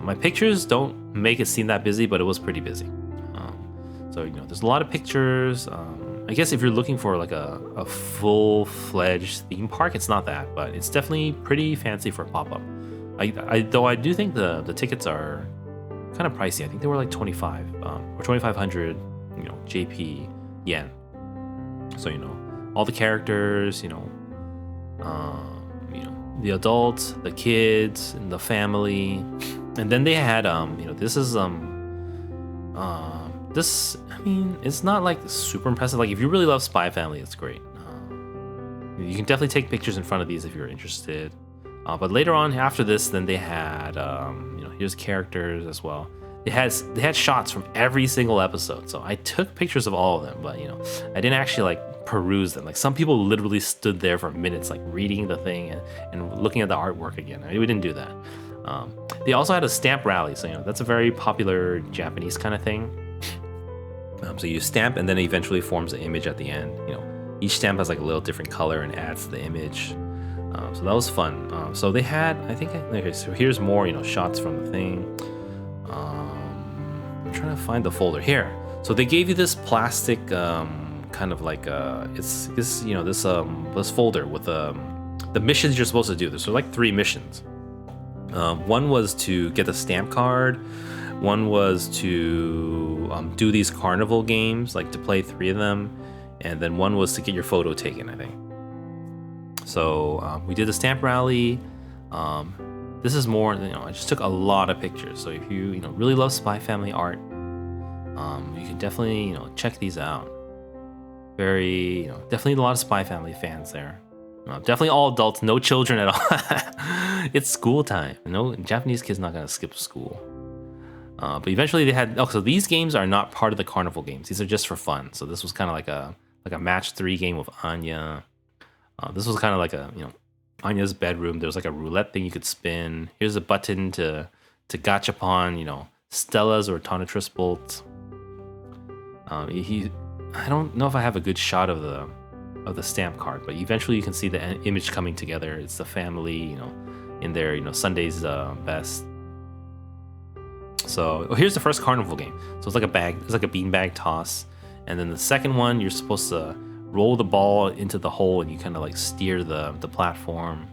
My pictures don't make it seem that busy, but it was pretty busy. So there's a lot of pictures. I guess if you're looking for like a full-fledged theme park, it's not that, but it's definitely pretty fancy for a pop-up. Though I do think the tickets are kind of pricey. I think they were like 25 or 2,500, JP yen. So all the characters, the adults, the kids, and the family, and then they had this is this, I mean, it's not like super impressive. Like if you really love Spy Family, it's great. You can definitely take pictures in front of these if you're interested. But later on after this, then they had here's characters as well. They had shots from every single episode, so I took pictures of all of them, but I didn't actually like peruse them. Like some people literally stood there for minutes like reading the thing and looking at the artwork again. We didn't do that. They also had a stamp rally, so that's a very popular Japanese kind of thing. So you stamp and then it eventually forms an image at the end. Each stamp has like a little different color and adds to the image. So that was fun. So they had, I think, okay, so here's more, shots from the thing. I'm trying to find the folder here. So they gave you this plastic, kind of like it's this, this folder with the missions you're supposed to do. There's like 3 missions. One was to get the stamp card. One was to do these carnival games, like to play 3 of them, and then one was to get your photo taken, I think. So we did the stamp rally. This is more, I just took a lot of pictures. So if you, really love Spy Family art, you can definitely, check these out. Very, definitely a lot of Spy Family fans there. Definitely all adults, no children at all. It's school time. Japanese kids not gonna skip school. But eventually they had. So these games are not part of the carnival games. These are just for fun. So this was kind of like a match 3 game with Anya. This was kind of like a Anya's bedroom. There's like a roulette thing you could spin. Here's a button to gachapon. Stella's or Tonitrus bolts. I don't know if I have a good shot of the stamp card, but eventually you can see the image coming together. It's the family, in their Sunday's best. So here's the first carnival game. So it's like a beanbag toss, and then the second one you're supposed to roll the ball into the hole and you kind of like steer the platform.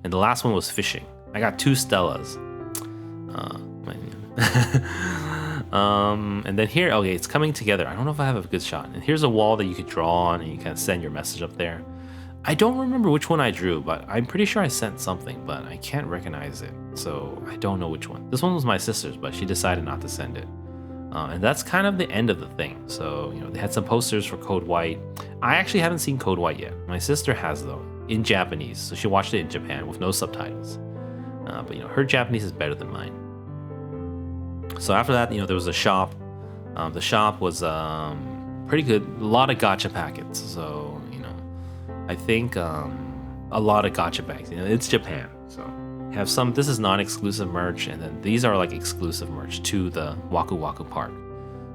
And the last one was fishing. I got 2 Stellas. And then here, okay, it's coming together. I don't know if I have a good shot. And here's a wall that you could draw on and you kind of send your message up there. I don't remember which one I drew, but I'm pretty sure I sent something, but I can't recognize it. So I don't know which one. This one was my sister's, but she decided not to send it. And that's kind of the end of the thing. So, they had some posters for Code White. I actually haven't seen Code White yet. My sister has, though, in Japanese. So she watched it in Japan with no subtitles. But, her Japanese is better than mine. So after that, there was a shop. The shop was pretty good. A lot of gacha packets. So, I think a lot of gacha bags. It's Japan. So have some. This is non-exclusive merch, and then these are like exclusive merch to the Waku Waku Park.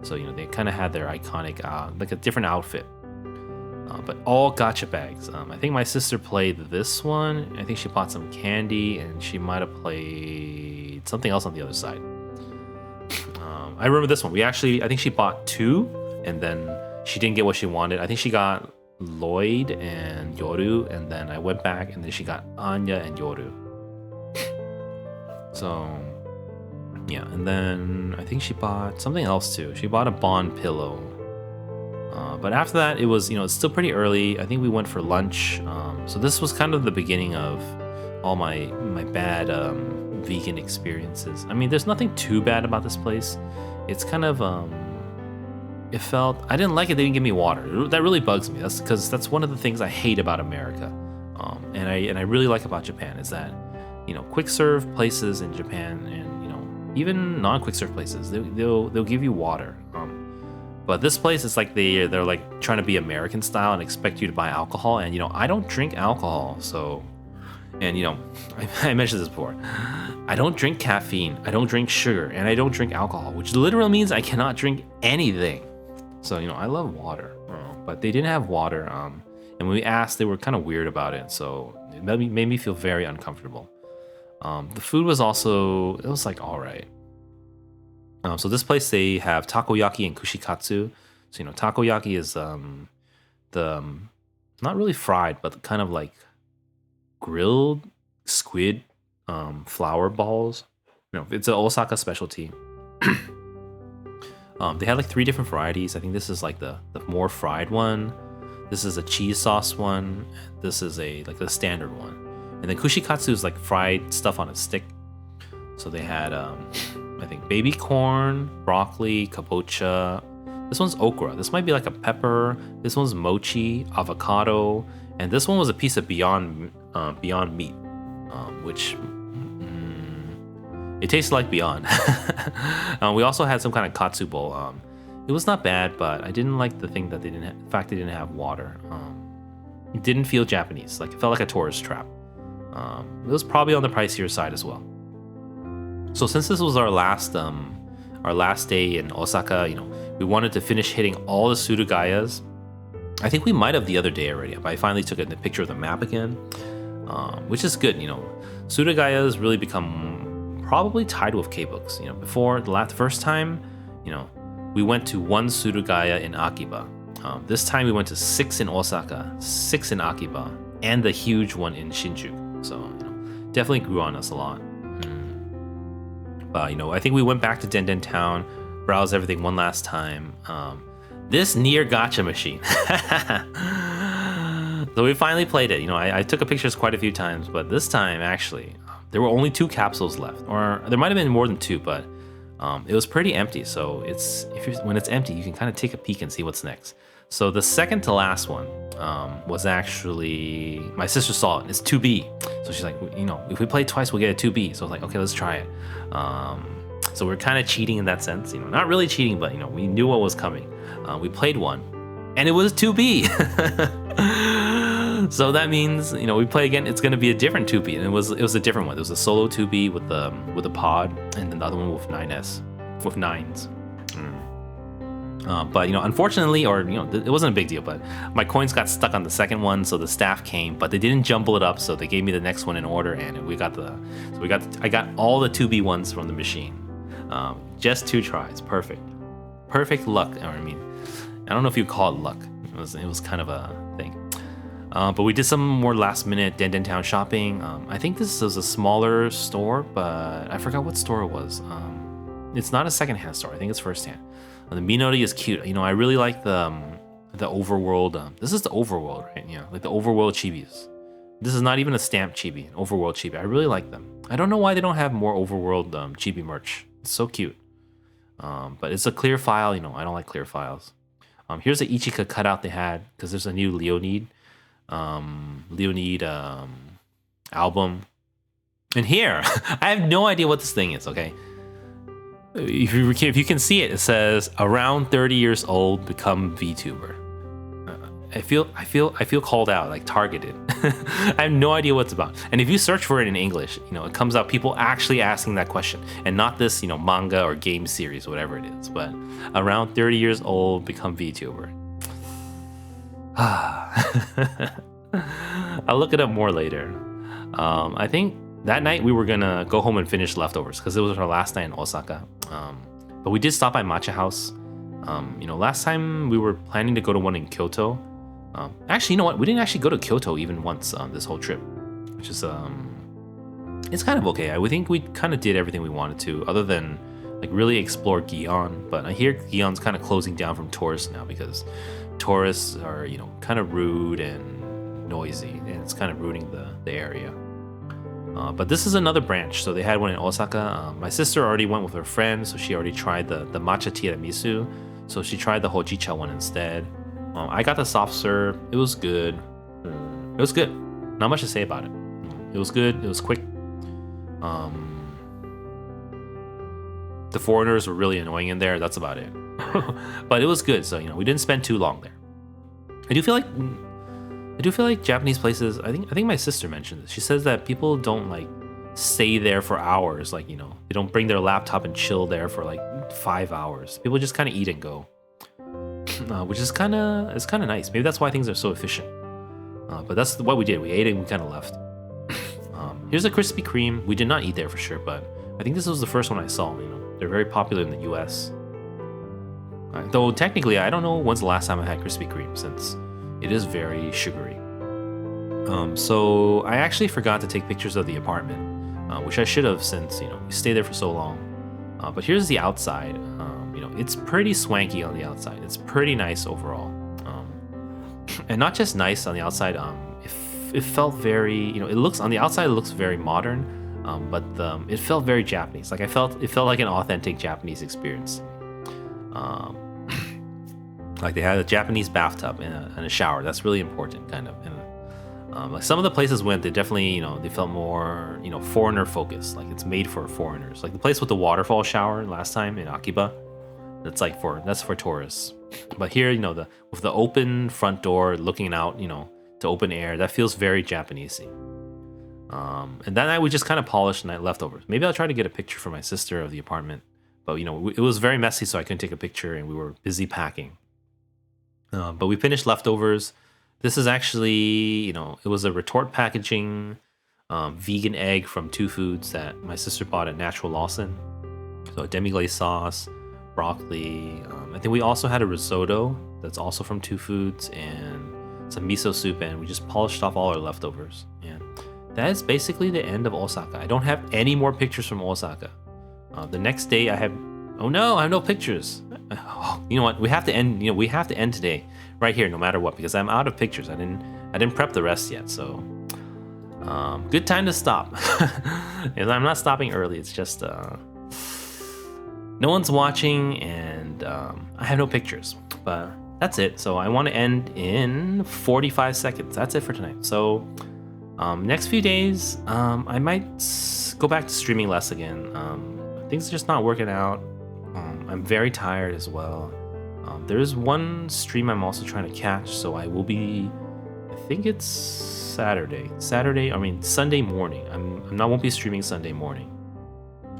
So they kind of had their iconic, like a different outfit. But all gacha bags. I think my sister played this one. I think she bought some candy, and she might have played something else on the other side. I remember this one. I think she bought 2, and then she didn't get what she wanted. I think she got Lloyd and Yoru, and then I went back, and then she got Anya and Yoru. So, yeah, and then I think she bought something else too. She bought a Bond pillow. But after that, it was, it's still pretty early. I think we went for lunch. So this was kind of the beginning of all my bad vegan experiences. I mean, there's nothing too bad about this place. It's kind of it felt, I didn't like it. They didn't give me water. That really bugs me. That's because that's one of the things I hate about America, and I really like about Japan is that quick serve places in Japan and even non-quick serve places, they'll give you water. But this place is like they're like trying to be American style and expect you to buy alcohol. And I don't drink alcohol, so. And I mentioned this before. I don't drink caffeine, I don't drink sugar, and I don't drink alcohol, which literally means I cannot drink anything. So I love water, but they didn't have water. And when we asked, they were kind of weird about it, so it made me feel very uncomfortable. The food was like all right. So this place, they have takoyaki and kushikatsu. So takoyaki is the not really fried, but kind of like grilled squid flour balls. It's an Osaka specialty. They had like 3 different varieties. I think this is like the more fried one. This is a cheese sauce one. This is like the standard one. And then kushikatsu is like fried stuff on a stick. So they had I think baby corn, broccoli, kabocha. This one's okra. This might be like a pepper. This one's mochi, avocado, and this one was a piece of Beyond Meat, which it tasted like Beyond. We also had some kind of katsu bowl. It was not bad, but I didn't like the thing that they didn't have water. It didn't feel Japanese. Like it felt like a tourist trap. It was probably on the pricier side as well. So since this was our last day in Osaka, we wanted to finish hitting all the Surugayas. I think we might have the other day already, but I finally took a picture of the map again, which is good. Surugayas really become probably tied with K-books. Before the first time, we went to 1 Surugaya in Akiba. This time we went to 6 in Osaka, 6 in Akiba, and the huge one in Shinjuku. So definitely grew on us a lot. I think we went back to Denden Town, browsed everything one last time. This Nier gacha machine. So we finally played it. I took pictures quite a few times, but this time actually there were only 2 capsules left, or there might have been more than 2, but it was pretty empty. So when it's empty, you can kind of take a peek and see what's next. So the second to last one was actually, my sister saw it. It's 2B. So she's like, if we play twice, we'll get a 2B. So I was like, okay, let's try it. So we're kind of cheating in that sense. Not really cheating, but we knew what was coming. We played one, and it was 2B. So that means we play again. It's gonna be a different 2B, and it was a different one. It was a solo 2B with a pod, and then the other one with 9s. But unfortunately, or it wasn't a big deal, but my coins got stuck on the second one, so the staff came, but they didn't jumble it up, so they gave me the next one in order, and I got all the 2B ones from the machine. Just 2 tries, perfect luck. I don't know if you call it luck. It was kind of a thing. But we did some more last minute Denden Town shopping. I think this was a smaller store, but I forgot what store it was. It's not a secondhand store. I think it's firsthand. The Minori is cute. I really like the overworld. This is the overworld, right? Like the overworld chibis. This is not even a stamped chibi, an overworld chibi. I really like them. I don't know why they don't have more overworld chibi merch. It's so cute. But it's a clear file. I don't like clear files. Here's the Ichika cutout they had, because there's a new Leonid album. And here, I have no idea what this thing is, okay? If you can see it, it says around 30 years old, become VTuber. I feel called out, like targeted. I have no idea what it's about. And if you search for it in English, it comes out people actually asking that question, and not this, manga or game series, whatever it is. But around 30 years old, become VTuber. I'll look it up more later. I think that night we were gonna go home and finish leftovers because it was our last night in Osaka. But we did stop by Matcha House. Last time we were planning to go to one in Kyoto. Actually, you know what? We didn't actually go to Kyoto even once this whole trip, which is it's kind of okay. I think we kind of did everything we wanted to, other than like really explore Gion. But I hear Gion's kind of closing down from tourists now because tourists are kind of rude and noisy, and it's kind of ruining the area. But this is another branch. So they had one in Osaka. My sister already went with her friend, so she already tried the matcha tiramisu. So she tried the hojicha one instead. I got the soft serve. It was good. Not much to say about it. It was good. It was quick. The foreigners were really annoying in there. That's about it. But it was good. So, you know, we didn't spend too long there. I do feel like Japanese places, I think my sister mentioned this. She says that people don't like stay there for hours. Like, you know, they don't bring their laptop and chill there for like 5 hours. People just kind of eat and go, which is kind of nice. Maybe that's why things are so efficient. But that's what we did. We ate and we kind of left. Here's a Krispy Kreme. We did not eat there for sure, but I think this was the first one I saw. You know, they're very popular in the U.S. Though technically, I don't know when's the last time I had Krispy Kreme, since it is very sugary. So I actually forgot to take pictures of the apartment, which I should have, since, you know, we stayed there for so long. But here's the outside. You know, it's pretty swanky on the outside. It's pretty nice overall. And not just nice on the outside. It felt very, you know, it looks on the outside, it looks very modern, but it felt very Japanese. Like it felt like an authentic Japanese experience. Like they had a Japanese bathtub and a shower. That's really important, kind of. And like some of the places went, they definitely, you know, they felt more, you know, foreigner focused. Like it's made for foreigners. Like the place with the waterfall shower last time in Akiba, that's for tourists. But here, you know, with the open front door looking out, you know, to open air, that feels very Japanesey. And that night we just kind of polished night leftovers. Maybe I'll try to get a picture for my sister of the apartment. But, you know, it was very messy, so I couldn't take a picture, and we were busy packing. But we finished leftovers. This is actually, you know, it was a retort packaging vegan egg from Two Foods that my sister bought at Natural Lawson. So a demi-glace sauce, broccoli. I think we also had a risotto that's also from Two Foods, and some miso soup, and we just polished off all our leftovers. And that is basically the end of Osaka. I don't have any more pictures from Osaka. The next day I have no pictures. You know what? We have to end. You know, we have to end today, right here, no matter what, because I'm out of pictures. I didn't prep the rest yet, so good time to stop. And I'm not stopping early. It's just no one's watching, and I have no pictures. But that's it. So I want to end in 45 seconds. That's it for tonight. So next few days, I might go back to streaming less again. Things are just not working out. I'm very tired as well. There is one stream I'm also trying to catch, so I will be, I think it's Sunday morning. I won't be streaming Sunday morning.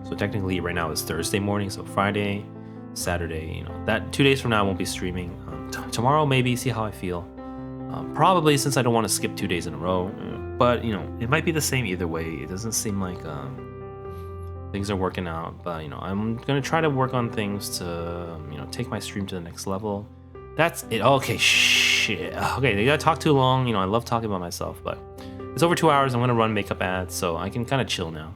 So technically right now it's Thursday morning, so Friday, Saturday, you know, that 2 days from now I won't be streaming. Tomorrow maybe, see how I feel. Probably, since I don't want to skip 2 days in a row, but you know, it might be the same either way. It doesn't seem like things are working out, but you know, I'm gonna try to work on things to, you know, take my stream to the next level. That's it. Okay, shit. Okay, they gotta talk too long. You know, I love talking about myself, but it's over 2 hours. I'm gonna run makeup ads, so I can kind of chill now.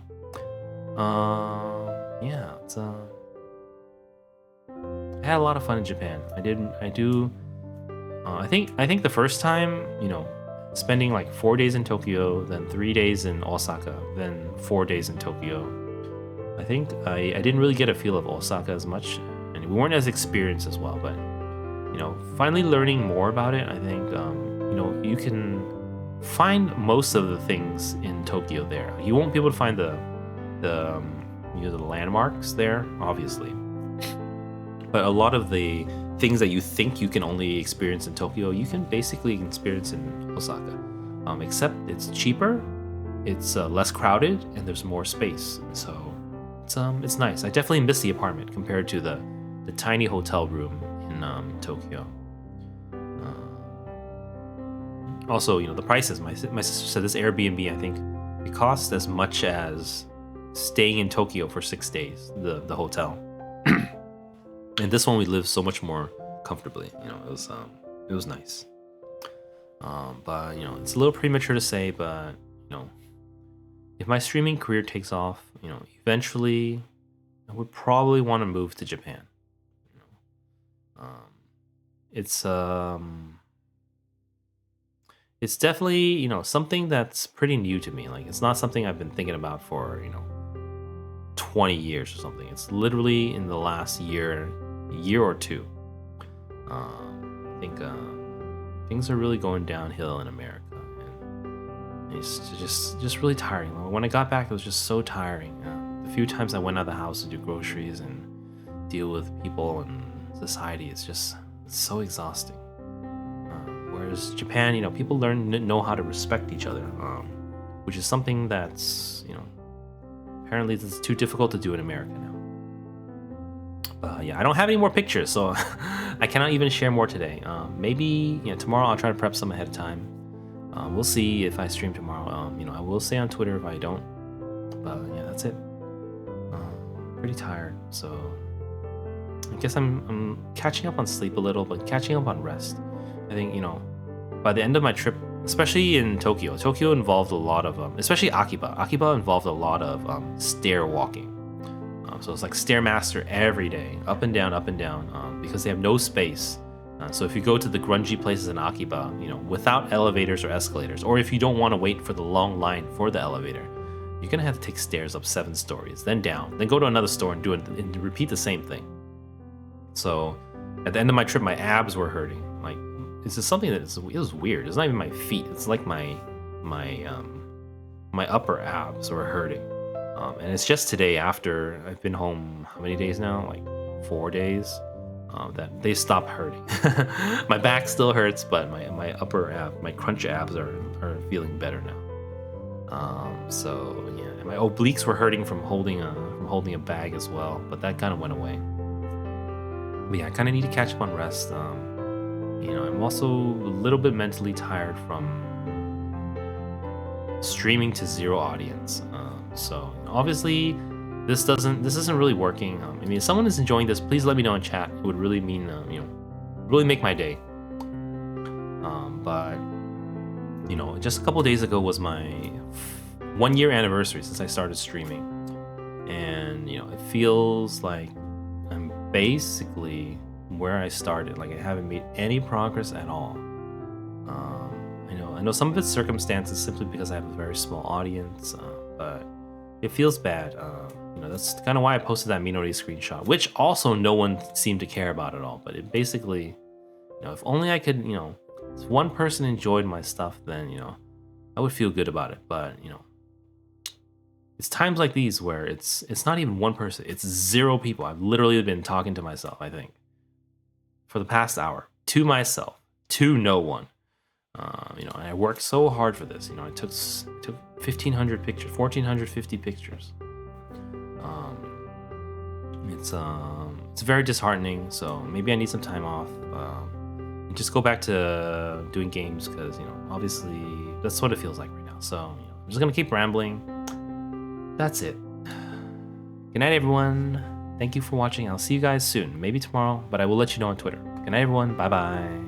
Yeah, it's I had a lot of fun in Japan. I think the first time, you know, spending like 4 days in Tokyo, then 3 days in Osaka, then 4 days in Tokyo. I think I didn't really get a feel of Osaka as much, and we weren't as experienced as well. But you know, finally learning more about it, I think you know, you can find most of the things in Tokyo there. You won't be able to find the landmarks there, obviously, but a lot of the things that you think you can only experience in Tokyo, you can basically experience in Osaka. Except it's cheaper, it's less crowded, and there's more space. So it's nice. I definitely miss the apartment compared to the tiny hotel room in Tokyo. Also, you know, the prices. My sister said this Airbnb, I think, it costs as much as staying in Tokyo for 6 days. The hotel. And this one we lived so much more comfortably. You know, it was nice. But you know, it's a little premature to say, but you know, if my streaming career takes off, you know, eventually I would probably want to move to Japan. You know, it's definitely, you know, something that's pretty new to me. Like, it's not something I've been thinking about for, you know, 20 years or something. It's literally in the last year or two. I think things are really going downhill in America, and it's just really tiring. When I got back, it was just so tiring. the few times I went out of the house to do groceries and deal with people and society, it's so exhausting. Whereas Japan, you know, people know how to respect each other, which is something that's, you know, apparently it's too difficult to do in America now. Yeah, I don't have any more pictures, so I cannot even share more today. Maybe, you know, tomorrow I'll try to prep some ahead of time. We'll see if I stream tomorrow. You know, I will say on Twitter if I don't. But yeah, that's it. Pretty tired, so I guess I'm catching up on sleep a little, but catching up on rest. I think, you know, by the end of my trip, especially in Tokyo involved a lot of, especially Akiba. Akiba involved a lot of stair walking. So it's like Stairmaster every day, up and down, because they have no space. So if you go to the grungy places in Akiba, you know, without elevators or escalators, or if you don't want to wait for the long line for the elevator, you're gonna have to take stairs up 7 stories, then down, then go to another store and do it and repeat the same thing. So at the end of my trip, my abs were hurting. Like, it's just something that it was weird. It's not even my feet. It's like my upper abs were hurting. And it's just today, after I've been home, how many days now? Like 4 days, that they stopped hurting. My back still hurts, but my upper ab, my crunch abs are feeling better now. So yeah, and my obliques were hurting from holding a bag as well, but that kind of went away. But yeah, I kind of need to catch up on rest. You know, I'm also a little bit mentally tired from streaming to 0 audience. So obviously, this isn't really working. I mean, if someone is enjoying this, please let me know in chat. It would really mean, you know, really make my day. But you know, just a couple days ago was my 1-year anniversary since I started streaming, and you know, it feels like I'm basically where I started. Like, I haven't made any progress at all. I know some of it's circumstances, simply because I have a very small audience, but it feels bad. You know, that's kind of why I posted that Minori screenshot, which also no one seemed to care about at all. But it basically, you know, if only I could, you know, if one person enjoyed my stuff, then, you know, I would feel good about it. But, you know, it's times like these where it's not even one person, it's 0 people. I've literally been talking to myself, I think, for the past hour, to myself, to no one. You know, and I worked so hard for this. You know, I took 1,500 pictures, 1,450 pictures. It's very disheartening. So maybe I need some time off. And just go back to doing games, because, you know, obviously that's what it feels like right now. So, you know, I'm just gonna keep rambling. That's it. Good night, everyone. Thank you for watching. I'll see you guys soon. Maybe tomorrow, but I will let you know on Twitter. Good night, everyone. Bye bye.